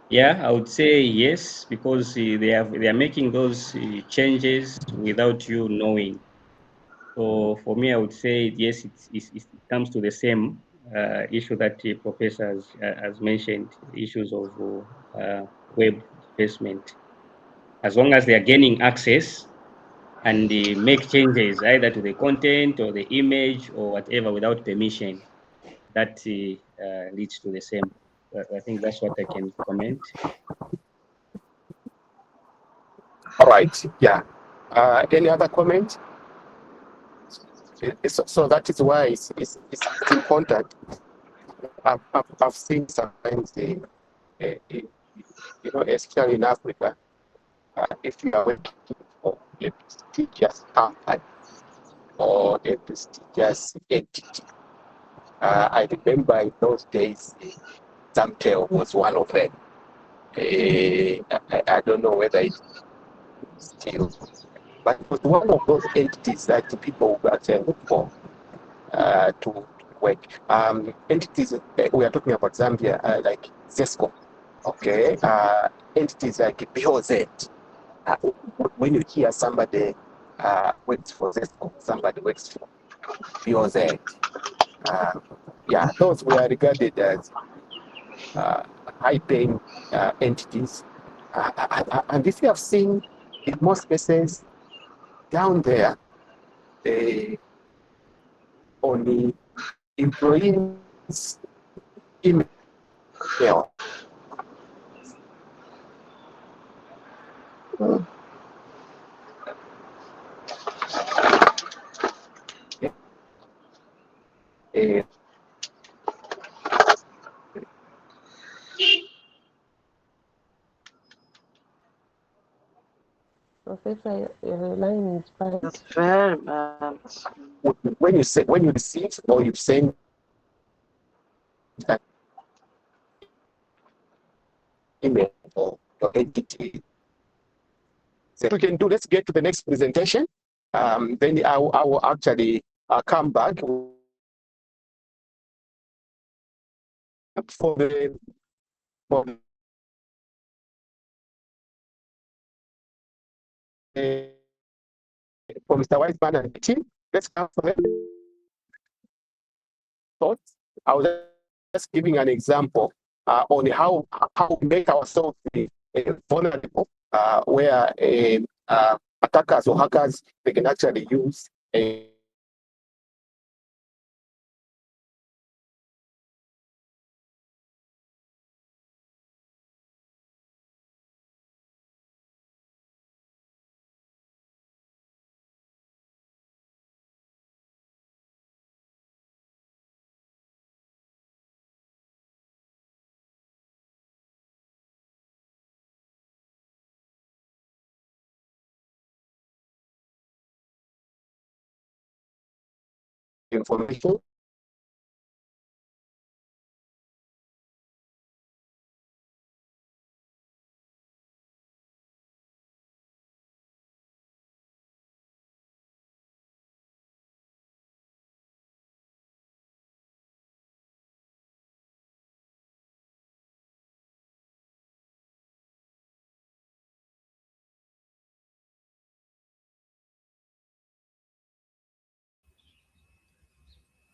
Yeah, I would say yes, because they are making those changes without you knowing. So for me, I would say yes, it comes to the same issue that the professor has mentioned, issues of web defacement. As long as they are gaining access and they make changes either to the content or the image or whatever without permission, that leads to the same. I think that's what I can comment. All right. Yeah. Any other comment? So that is why it's important. I've seen sometimes you know, especially in Africa, if you are working for a prestigious company or a prestigious entity, I remember in those days, Zamtel was one of them. I don't know whether it's still, but it was one of those entities that people got look for to work. Entities, we are talking about Zambia, like ZESCO, okay? Entities like MBAZ. When you hear somebody works for ZESCO, somebody works for MBAZ, yeah, those were regarded as high-paying entities. And this you have seen in most cases down there, they only employees email. Professor, your line is bad. It's very bad. When you receive or you send an email or your entity, so we can do. Let's get to the next presentation. Then I will actually come back for the for Mr. Weissman and the team. Let's come for them. Thoughts. I was just giving an example on how we make ourselves vulnerable, where attackers or hackers, they can actually use a information.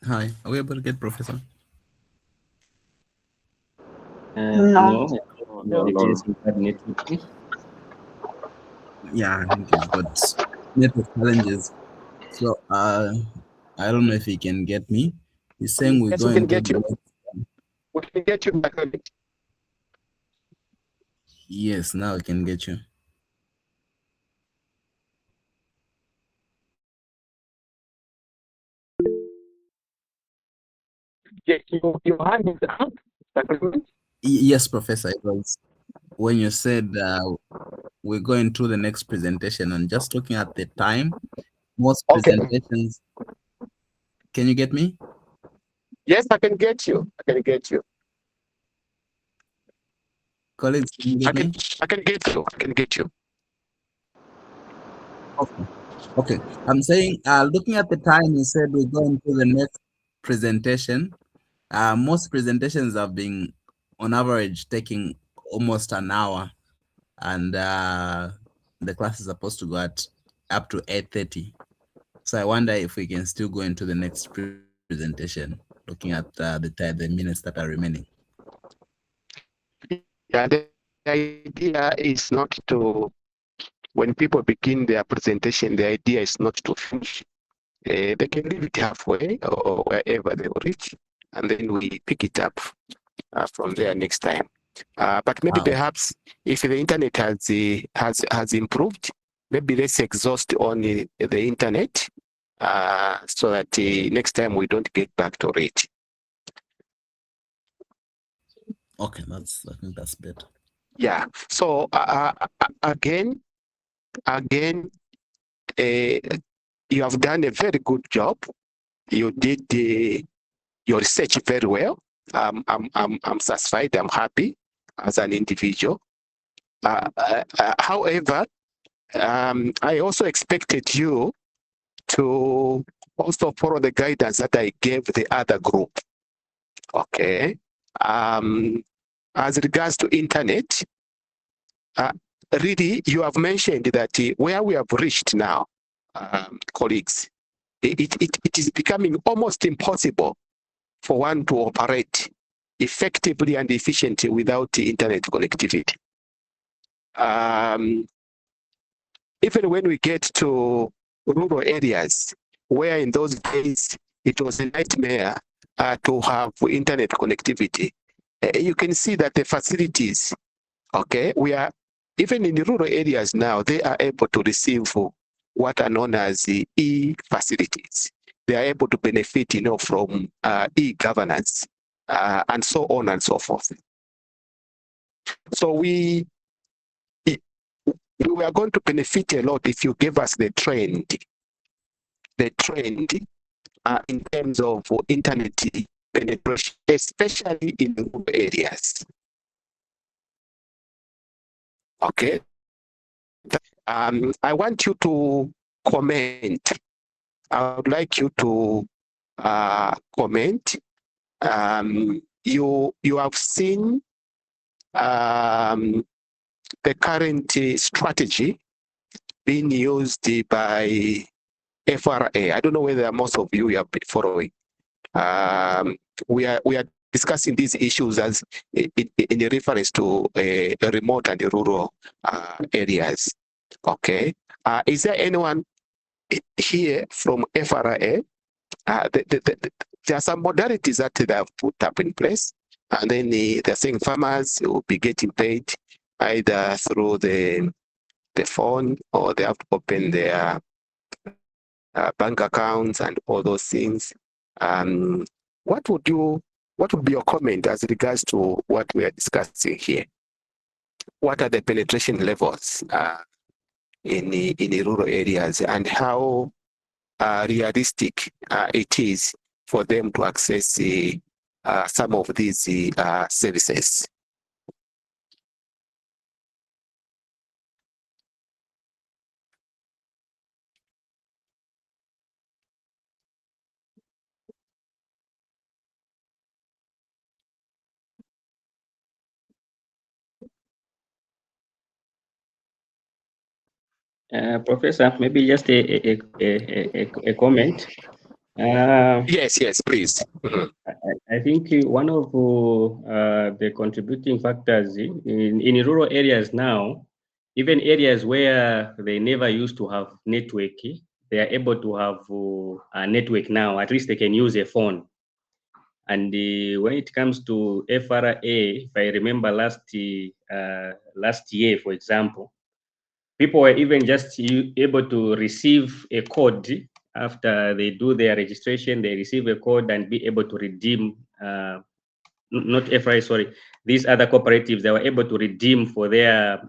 Hi, are we able to get Professor? No. No, it is bad network. Yeah, I think he's got network challenges. So I don't know if he can get me. He's saying we're Yes, we going can to get you. We can get you back on it. Yes, now I can get you. Yes, your hand is up. Yes, Professor. It was when you said we're going to the next presentation and just looking at the time, most Okay. presentations. Can you get me? Yes, I can get you. I can get you. Colleagues, can you get me? I can get you. I can get you. Okay. Okay. I'm saying, looking at the time, you said we're going to the next presentation. Most presentations have been, on average, taking almost an hour, and the class is supposed to go at up to 8:30. So I wonder if we can still go into the next presentation, looking at the minutes that are remaining. Yeah, the idea is not to, when people begin their presentation, the idea is not to finish. They can leave it halfway or wherever they will reach, and then we pick it up from there next time. But maybe perhaps if the internet has improved, maybe let's exhaust only the internet so that next time we don't get back to it. Okay, I think that's better. Yeah. So again, you have done a very good job. You did your research very well. I'm satisfied. I'm happy as an individual. However, I also expected you to also follow the guidance that I gave the other group. Okay. As regards to internet, really, you have mentioned that where we have reached now, colleagues, it is becoming almost impossible for one to operate effectively and efficiently without internet connectivity. Even when we get to rural areas, where in those days it was a nightmare to have internet connectivity, you can see that the facilities, okay, we are, even in the rural areas now, they are able to receive what are known as the e-facilities. They are able to benefit, from e-governance and so on and so forth. So we are going to benefit a lot if you give us the trend in terms of internet penetration, especially in rural areas. Okay. I want you to comment. I would like you to comment. You have seen the current strategy being used by FRA. I don't know whether most of you have been following. We are discussing these issues as in reference to remote and rural areas. Okay. Is there anyone here from FRA? There are some modalities that they have put up in place, and then they're saying farmers will be getting paid either through the phone, or they have to open their bank accounts and all those things. What would be your comment as regards to what we are discussing here? What are the penetration levels in the rural areas, and how realistic it is for them to access some of these services. Professor, maybe just a comment. Yes, please. I think one of the contributing factors in rural areas now, even areas where they never used to have network, they are able to have a network now. At least they can use a phone. And when it comes to FRA, if I remember last year, for example, people were even just able to receive a code after they do their registration. They receive a code and be able to redeem. Not FRA, sorry. These other cooperatives, they were able to redeem for their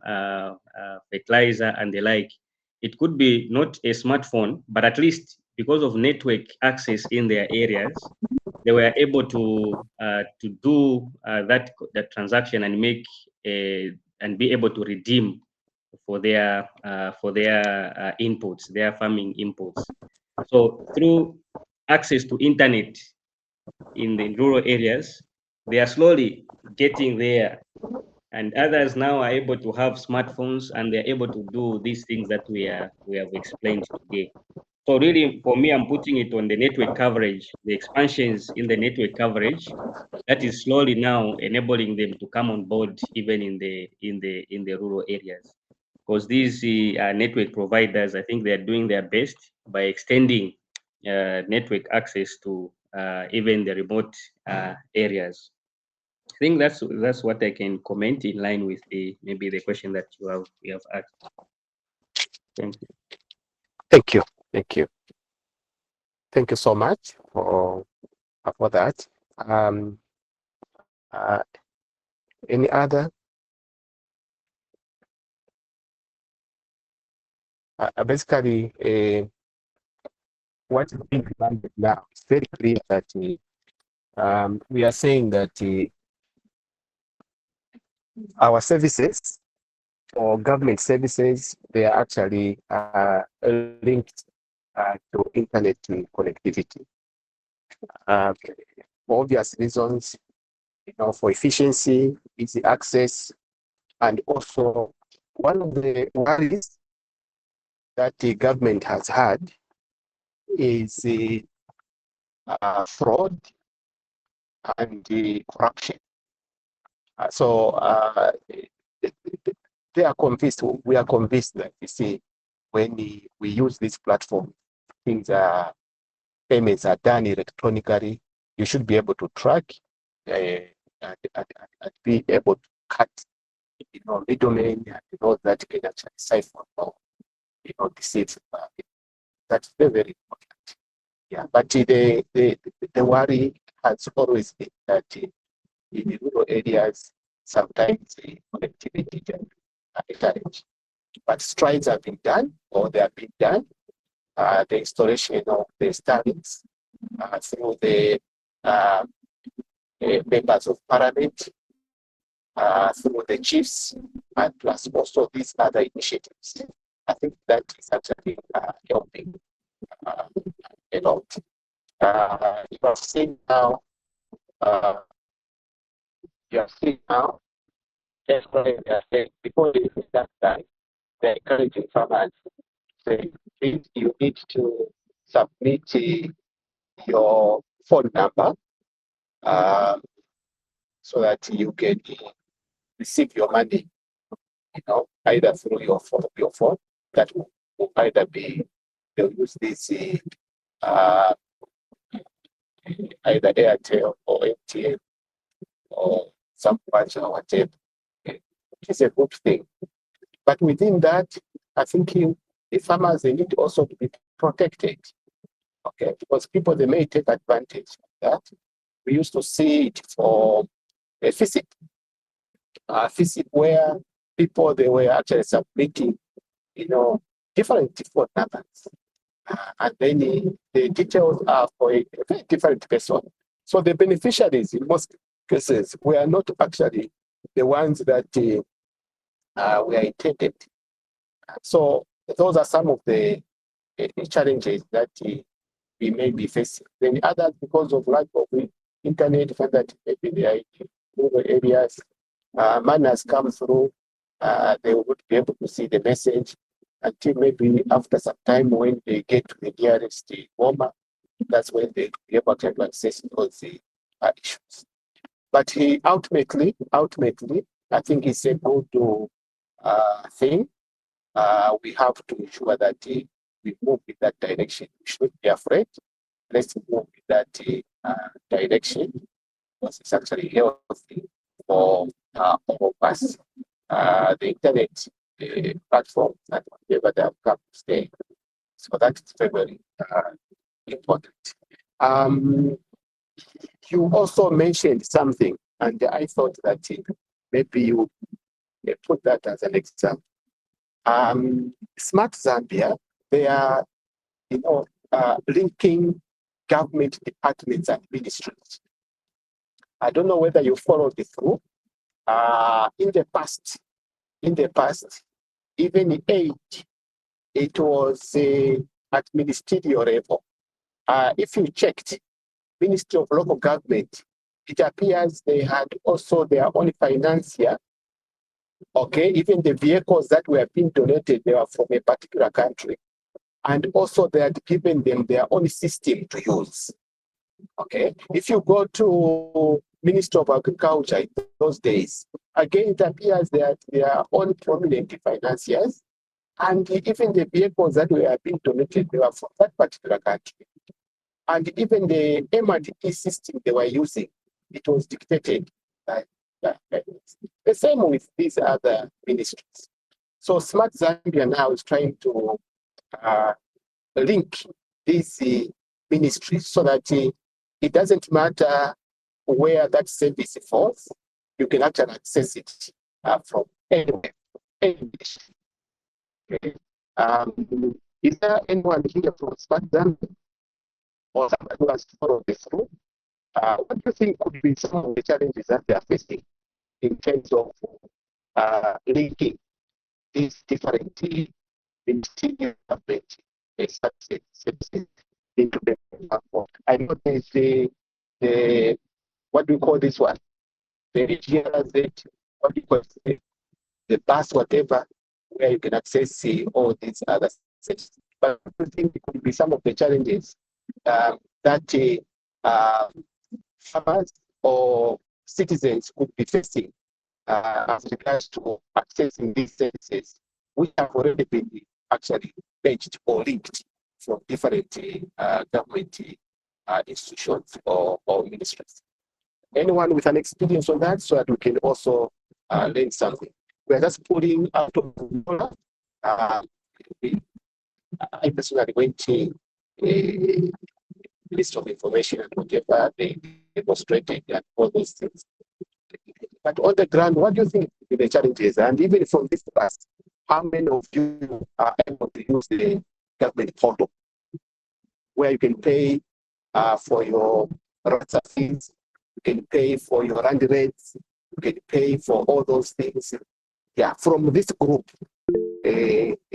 fertilizer and the like. It could be not a smartphone, but at least because of network access in their areas, they were able to do that transaction and make and be able to redeem for their inputs, their farming inputs. So through access to internet in the rural areas, they are slowly getting there, and others now are able to have smartphones and they're able to do these things that we have explained today. So really, for me, I'm putting it on the network coverage, the expansions in the network coverage, that is slowly now enabling them to come on board even in the rural areas. Because these network providers, I think they're doing their best by extending network access to even the remote areas. I think that's what I can comment in line with maybe the question that you have asked. Thank you. Thank you. Thank you. Thank you so much for that. Any other? Basically, what is being demanded now, it's very clear that we are saying that our services or government services, they are actually linked to internet connectivity. For obvious reasons, for efficiency, easy access, and also one of the worries that the government has had is fraud and corruption. So they are convinced, we are convinced that when we use this platform, payments are done electronically. You should be able to track and be able to cut, middlemen and that can actually siphon or deceive. That's very, very important. Yeah, but the worry has always been that in the rural areas, sometimes the connectivity can be challenged. But strides have been done, or they have been done. The installation of the Starlinks through the members of parliament, through the chiefs, and plus also these other initiatives. I think that is actually helping a lot. You are seeing now, before they that time, they're encouraging farmers, say, you need to submit your phone number so that you can receive your money, either through your phone. That will either be, they'll use this either Airtel or MTN or some bunch or whatever. It's a good thing. But within that, I think the farmers, they need also to be protected. Okay, because people, they may take advantage of that. We used to see it for a visit where people, they were actually submitting, different phone numbers. And then the details are for a very different person. So the beneficiaries in most cases were not actually the ones that were intended. So those are some of the challenges that we may be facing. Then others, because of lack of internet, find that maybe they are in rural areas, money has come through, they would be able to see the message until maybe after some time when they get to the nearest warmer, that's when they be able to access those issues. But he ultimately, I think it's a good thing. We have to ensure that we move in that direction. We shouldn't be afraid. Let's move in that direction because it's actually healthy for all of us. The internet platforms and whatever they have come to stay. So that is very, very important. You also mentioned something, and I thought that maybe you put that as an example. Smart Zambia, they are, linking government departments and ministries. I don't know whether you followed it through. In the past, even aid, it was at ministerial level. If you checked, Ministry of Local Government, it appears they had also their own financier. Okay, even the vehicles that were being donated, they were from a particular country. And also they had given them their own system to use. Okay, if you go to Ministry of Agriculture in those days, again, it appears they had their own prominent financiers. And even the vehicles that were being donated, they were from that particular country. And even the M&E system they were using, it was dictated by the same with these other ministries. So Smart Zambia now is trying to link these ministries so that it doesn't matter where that service falls, you can actually access it from anywhere, any ministry. Okay. Is there anyone here from Smart Zambia or somebody who has followed this through? What do you think could be some of the challenges that they are facing in terms of linking these different ministerial government services into the platform? I know there's the what do you call this one? The GRZ, what do you call it? The bus, whatever, where you can access all these other services. But I think it could be some of the challenges that farmers or citizens could be facing as regards to accessing these services, which have already been actually pledged or linked from different government institutions or ministries. Anyone with an experience on that, so that we can also learn something. We're just putting out of I personally went to a list of information and whatever they demonstrated and all those things. But on the ground, what do you think the challenges? And even from this past, how many of you are able to use the government portal where you can pay for your RATSA fees, you can pay for your rand rates, you can pay for all those things? Yeah, from this group,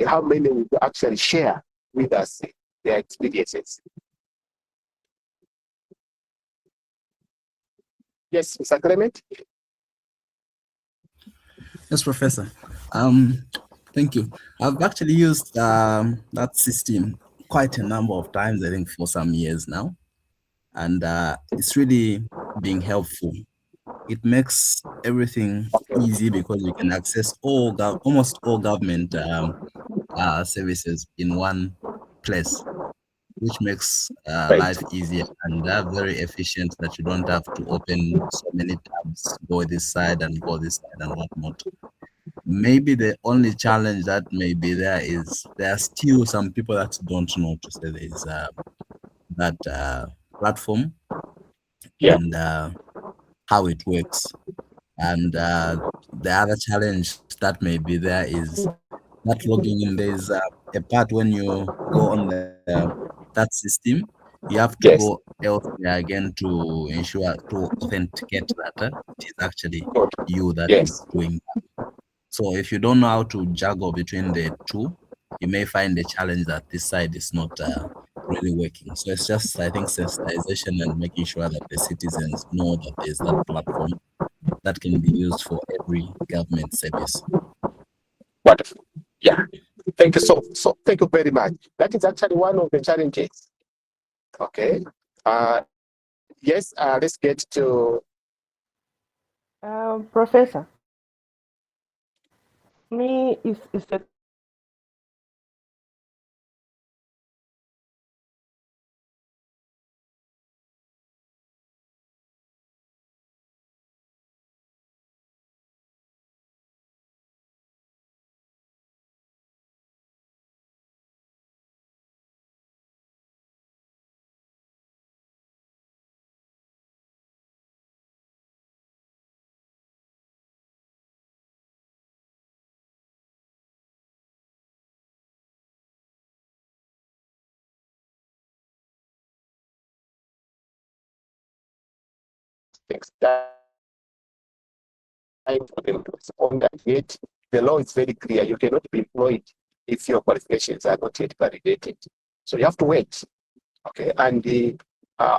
how many will actually share with us their experiences? Yes, Mr. Clement? Yes, Professor. Thank you. I've actually used that system quite a number of times, I think for some years now. And it's really being helpful. It makes everything easy because you can access almost all government services in one place, which makes life easier and very efficient, that you don't have to open so many tabs, go this side and go this side and whatnot. Maybe the only challenge that may be there is there are still some people that don't know to say there is that platform and how it works. And the other challenge that may be there is that logging in, there's a part when you go on that system, you have to Yes. go elsewhere again to ensure to authenticate that it is actually Good. you that is Yes. doing that. So if you don't know how to juggle between the two, you may find a challenge that this side is not really working. So it's just, I think, sensitization and making sure that the citizens know that there's that platform that can be used for every government service. Wonderful. Yeah. Thank you thank you very much. That is actually one of the challenges. Okay. Yes, let's get to Professor, me is a things time for them to respond, and yet the law is very clear. You cannot be employed if your qualifications are not yet validated. So you have to wait. Okay, and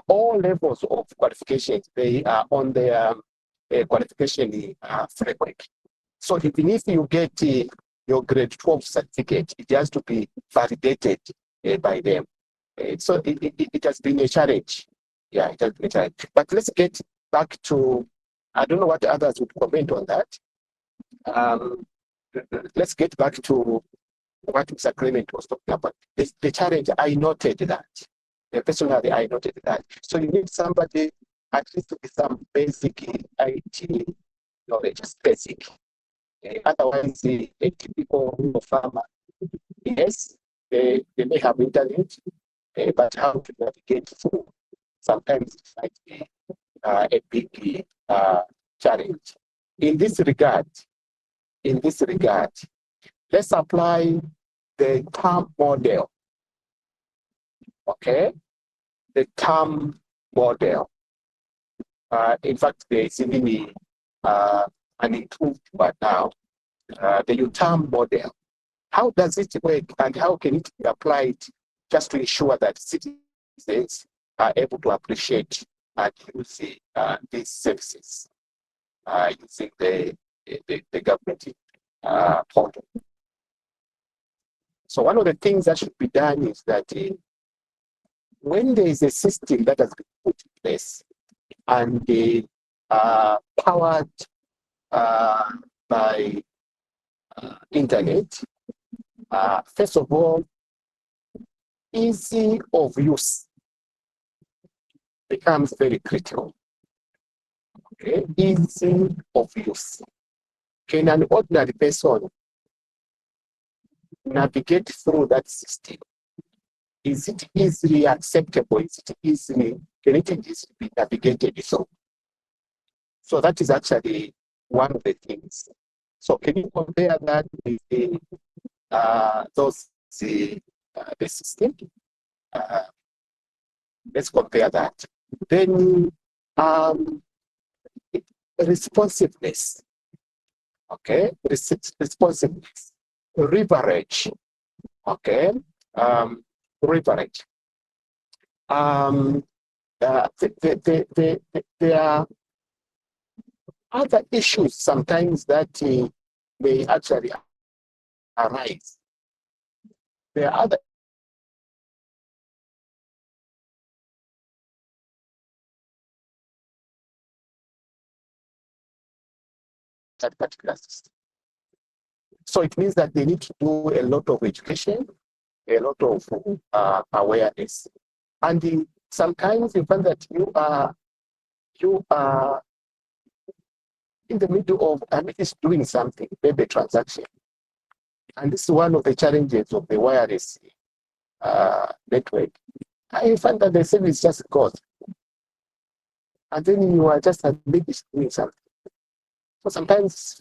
all levels of qualifications, they are on the qualification framework. So even if you get your grade 12 certificate, it has to be validated by them. It has been a challenge. Yeah, it has been a challenge. But let's get back to, I don't know what others would comment on that. Let's get back to what Mr. Clement was talking about. The challenge, I noted that. Personally, I noted that. So you need somebody at least with some basic IT knowledge, just basic. Otherwise, a typical farmer, yes, they may have internet, but how to navigate through sometimes it might be a big challenge. In this regard, let's apply the term model. Okay, the term model. In fact, there is even an improved one now. The term model. How does it work, and how can it be applied just to ensure that citizens are able to appreciate and use these services using the government portal? So one of the things that should be done is that when there is a system that has been put in place and powered by internet, first of all, easy of use becomes very critical. Okay, easy of use. Can an ordinary person navigate through that system? Is it easily acceptable? Can it easily be navigated through? So that is actually one of the things. So can you compare that with the system? Let's compare that. Then responsiveness. Okay, responsiveness. Leverage. Okay, leverage. There are other issues sometimes that may actually arise. There are other that particular system. So it means that they need to do a lot of education, a lot of awareness, and sometimes you find that you are in the middle of doing something, maybe a transaction, and this is one of the challenges of the wireless network. I find that the service just goes, and then you are just maybe doing something. So sometimes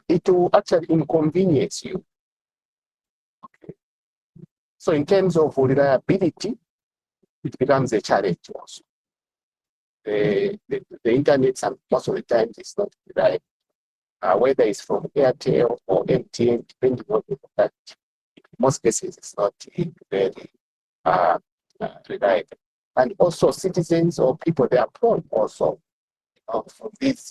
it will actually inconvenience you. Okay. So in terms of reliability, it becomes a challenge also. The internet, most of the times, is not reliable. Whether it's from Airtel or MTN, depending on the product, in most cases, it's not very reliable. And also, citizens or people, they are prone also for these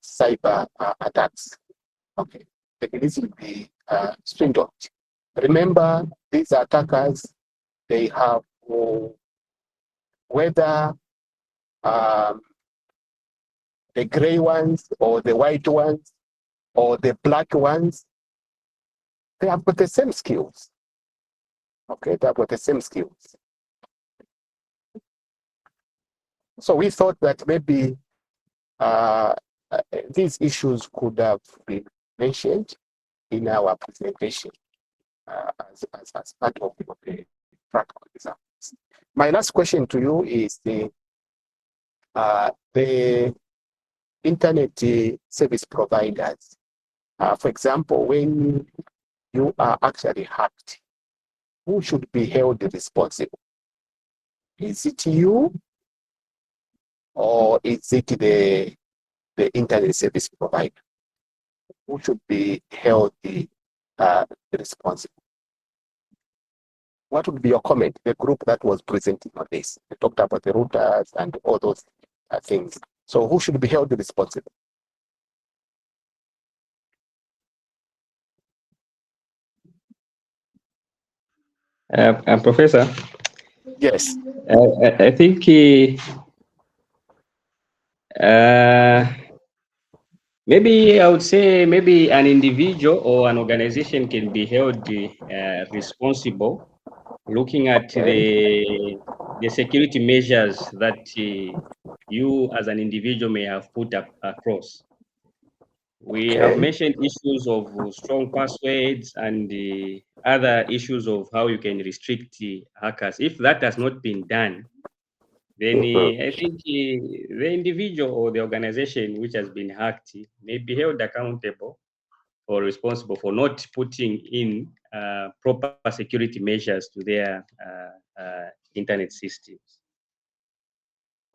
cyber attacks. Okay, they can easily be swindled. Remember, these attackers, they have whether the gray ones or the white ones or the black ones, they have got the same skills. Okay, they have got the same skills. So we thought that maybe these issues could have been mentioned in our presentation as part of the practical examples. My last question to you is the internet service providers. For example, when you are actually hacked, who should be held responsible? Is it you, or is it the internet service provider? Who should be held responsible? What would be your comment? The group that was presenting on this, they talked about the routers and all those things. So who should be held responsible? Professor? Yes. I think maybe I would say maybe an individual or an organization can be held responsible, looking at the security measures that you as an individual may have put across. We have mentioned issues of strong passwords and the other issues of how you can restrict the hackers. If that has not been done, then I think the individual or the organization which has been hacked may be held accountable or responsible for not putting in proper security measures to their internet systems.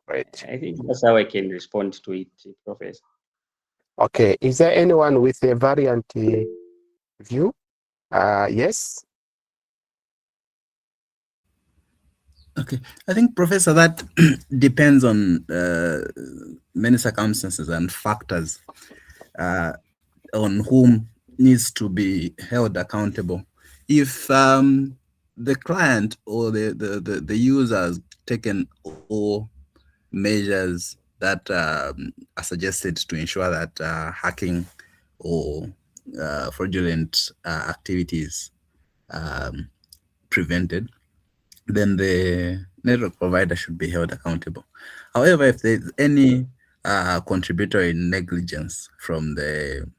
Right. I think that's how I can respond to it, Professor. Okay. Is there anyone with a variant view? Yes. Okay, I think, Professor, that depends on many circumstances and factors on whom needs to be held accountable. If the client or the user has taken all measures that are suggested to ensure that hacking or fraudulent activities prevented, then the network provider should be held accountable. However, if there's any contributory negligence from the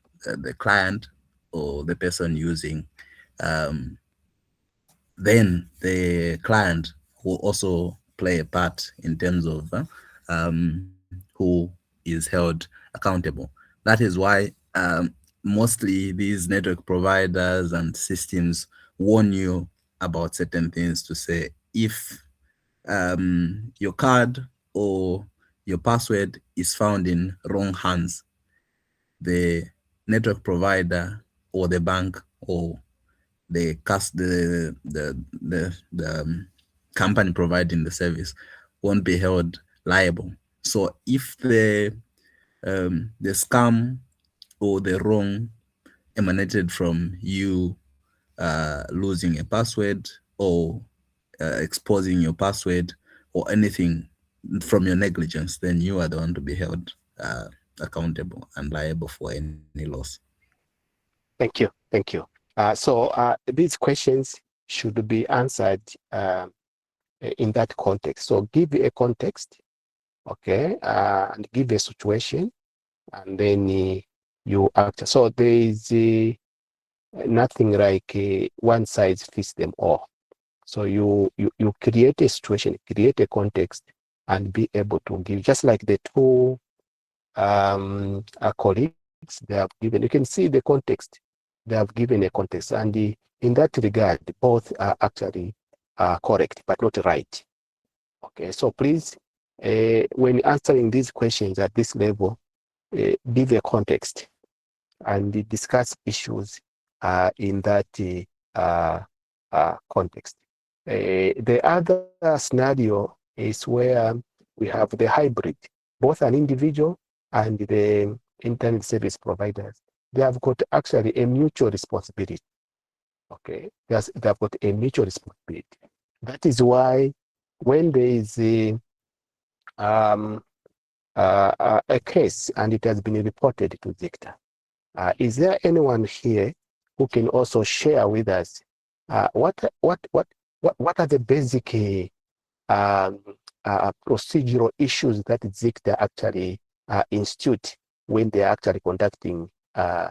client or the person using, then the client will also play a part in terms of who is held accountable. That is why mostly these network providers and systems warn you about certain things to say, if your card or your password is found in wrong hands, the network provider or the bank or the company providing the service won't be held liable. So if the scam or the wrong emanated from you losing a password or exposing your password or anything from your negligence, then you are the one to be held accountable and liable for any loss. Thank you. Thank you. So these questions should be answered in that context. So give a context, okay, and give a situation, and then you act. So there is nothing like one size fits them all. So you create a situation, create a context, and be able to give, just like the two colleagues they have given, you can see the context. They have given a context, and in that regard, both are actually correct, but not right. Okay, so please, when answering these questions at this level, give a context and discuss issues in that context. The other scenario is where we have the hybrid, both an individual and the internet service providers. They have got actually a mutual responsibility. Okay, they have got a mutual responsibility. That is why when there is a case and it has been reported to ZICTA, is there anyone here who can also share with us what are the basic procedural issues that ZICTA actually institute when they are actually conducting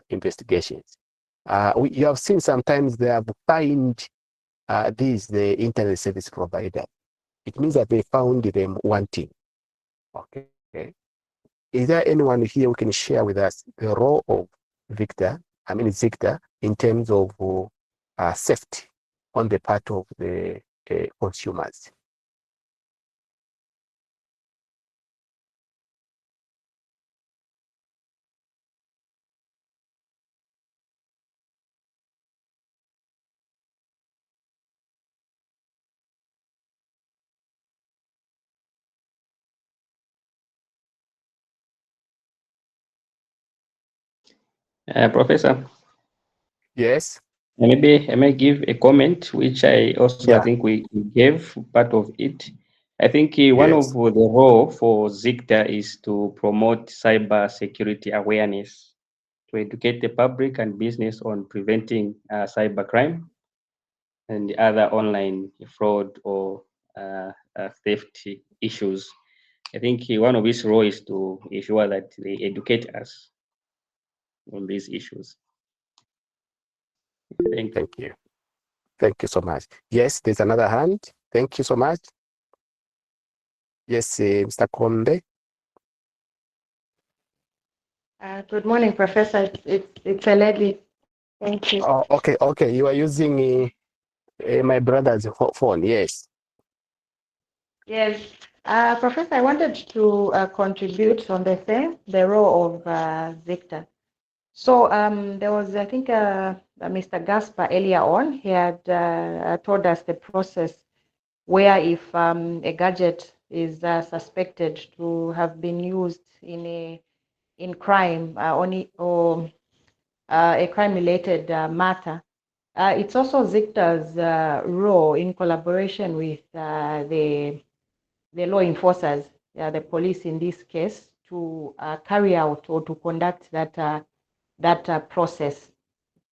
investigations? You have seen sometimes they have fined the internet service provider. It means that they found them wanting. Okay. Is there anyone here who can share with us the role of ZICTA in terms of safety on the part of the consumers? Professor? Yes. Maybe I may give a comment, which I also I think we gave part of it. I think one of the role for ZICTA is to promote cyber security awareness, to educate the public and business on preventing cybercrime and the other online fraud or theft issues. I think one of his role is to ensure that they educate us on these issues. Thank you. Thank you so much. Yes, there's another hand. Thank you so much. Yes, Mr. Kombe. Good morning, Professor. It's a lady. Thank you. Oh, okay. You are using my brother's phone. Yes. Yes. Professor, I wanted to contribute on the role of ZICTA. So there was, I think, Mr. Gaspar earlier on, he had told us the process where if a gadget is suspected to have been used in crime or a crime-related matter, it's also ZICTA's role in collaboration with the law enforcers, the police in this case, to carry out or to conduct that process.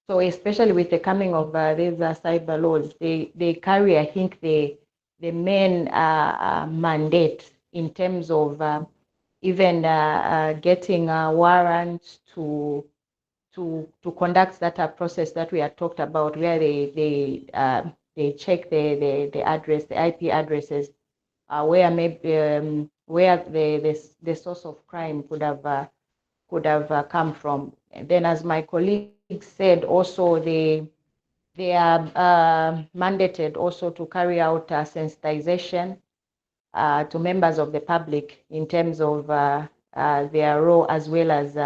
So especially with the coming of these cyber laws, they carry, I think, the main mandate in terms of even getting warrants to conduct that process that we had talked about, where they check the address, the IP addresses, where maybe where the source of crime could have come from. And then, as my colleague said, also they are mandated also to carry out sensitization to members of the public in terms of their role, as well as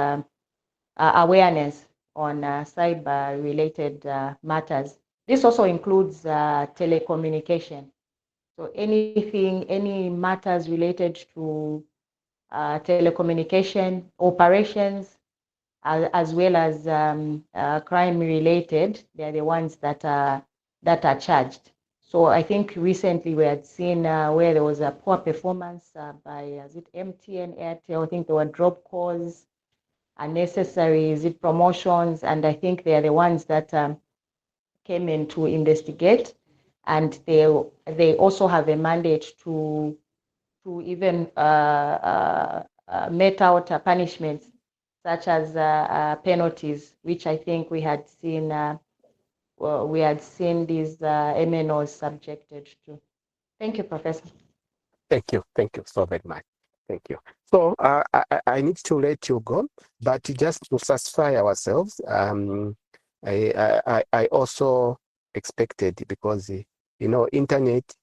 awareness on cyber-related matters. This also includes telecommunication. So any matters related to telecommunication operations, as well as crime-related, they're the ones that are charged. So I think recently we had seen where there was a poor performance by, is it MTN, Airtel? I think there were drop calls, unnecessary, is it promotions? And I think they are the ones that came in to investigate, and they also have a mandate to even mete out punishments such as penalties, which I think we had seen these MNOs subjected to. Thank you, Professor. Thank you so very much. Thank you. So I need to let you go, but just to satisfy ourselves, I also expected, because internet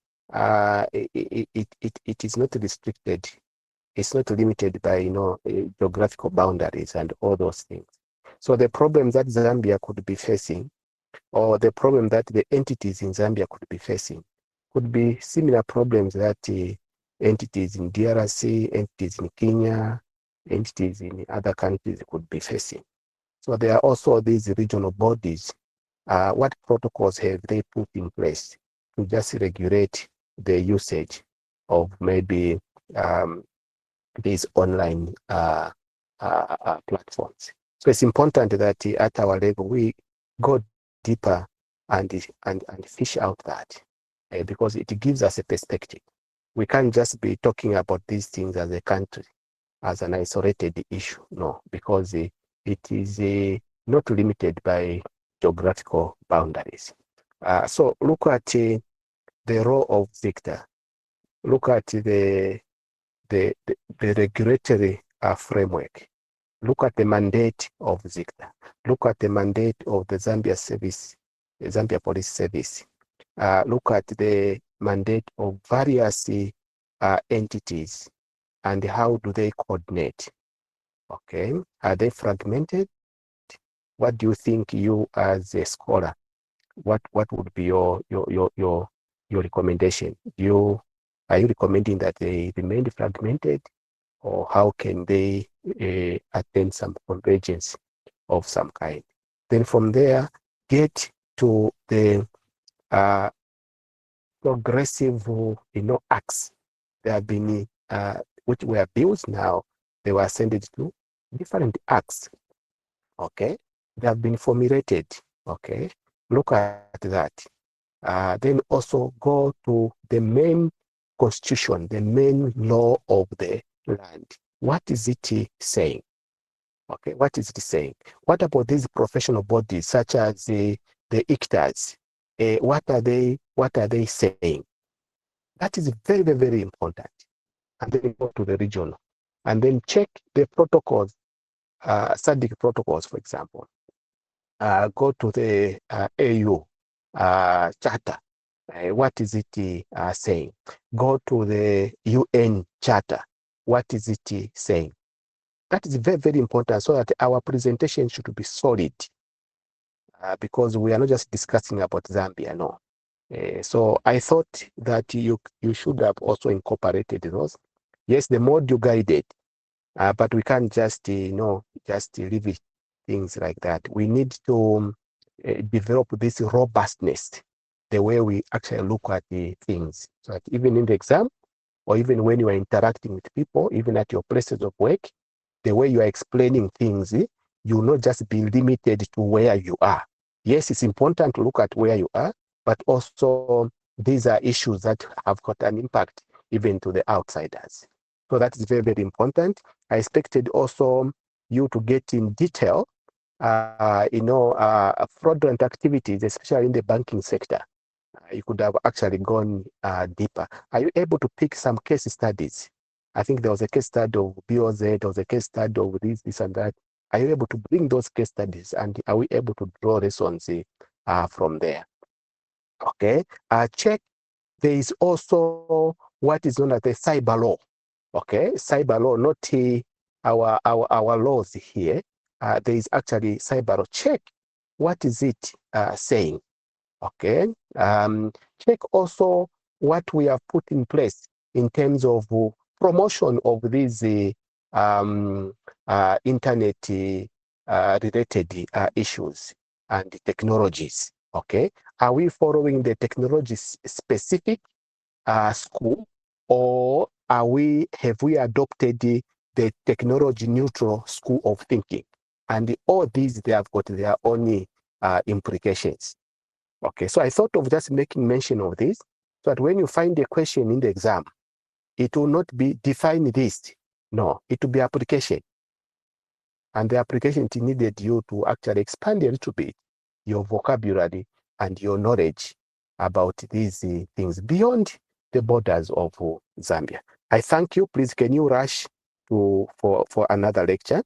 it is not restricted. It's not limited by geographical boundaries and all those things. So the problem that Zambia could be facing, or the problem that the entities in Zambia could be facing, could be similar problems that entities in DRC, entities in Kenya, entities in other countries could be facing. So there are also these regional bodies. What protocols have they put in place to just regulate the usage of maybe these online platforms? So it's important that at our level we go deeper and fish out that, because it gives us a perspective. We can't just be talking about these things as a country, as an isolated issue. No, because it is not limited by geographical boundaries. So look at the role of Victor. Look at the regulatory framework. Look at the mandate of Zicta. Look at the mandate of the Zambia Police Service. Look at the mandate of various entities, and how do they coordinate? Okay, are they fragmented? What do you think, you as a scholar? What would be your recommendation? Are you recommending that they remain fragmented, or how can they attain some convergence of some kind? Then from there, get to the progressive, acts. There have been, which were bills now, they were sent to different acts. Okay, they have been formulated. Okay, look at that. Then also go to the main constitution, the main law of the land. What is it saying? Okay, what is it saying? What about these professional bodies such as the ICTAs? What are they saying? That is very, very, very important. And then go to the regional, and then check the protocols, SADC protocols, for example. Go to the AU charter. What is it saying? Go to the UN charter. What is it saying? That is very, very important, so that our presentation should be solid, because we are not just discussing about Zambia, no. So I thought that you should have also incorporated those. Yes, the module guided, but we can't just just leave it things like that. We need to develop this robustness, the way we actually look at the things, so that even in the exam, or even when you are interacting with people, even at your places of work, the way you are explaining things, you will not just be limited to where you are. Yes, it's important to look at where you are, but also these are issues that have got an impact even to the outsiders. So that is very, very important. I expected also you to get in detail, fraudulent activities, especially in the banking sector. You could have actually gone deeper. Are you able to pick some case studies? I think there was a case study of BOZ, there was a case study of this and that. Are you able to bring those case studies, and are we able to draw lessons from there? Okay. Check. There is also what is known as the cyber law. Okay, cyber law, not our laws here. There is actually cyber law. Check what is it saying. Okay. Check also what we have put in place in terms of promotion of these internet related issues and technologies. Okay. Are we following the technology specific school, or have we adopted the technology neutral school of thinking? And all these, they have got their own implications. Okay, so I thought of just making mention of this, so that when you find a question in the exam, it will not be define this. No, it will be application. And the application needed you to actually expand a little bit your vocabulary and your knowledge about these things beyond the borders of Zambia. I thank you. Please, can you rush for another lecture?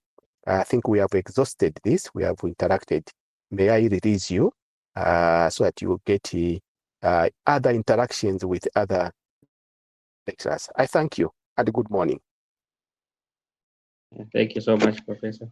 I think we have exhausted this. We have interacted. May I release you so that you get other interactions with other lecturers. I thank you and good morning. Thank you so much, Professor.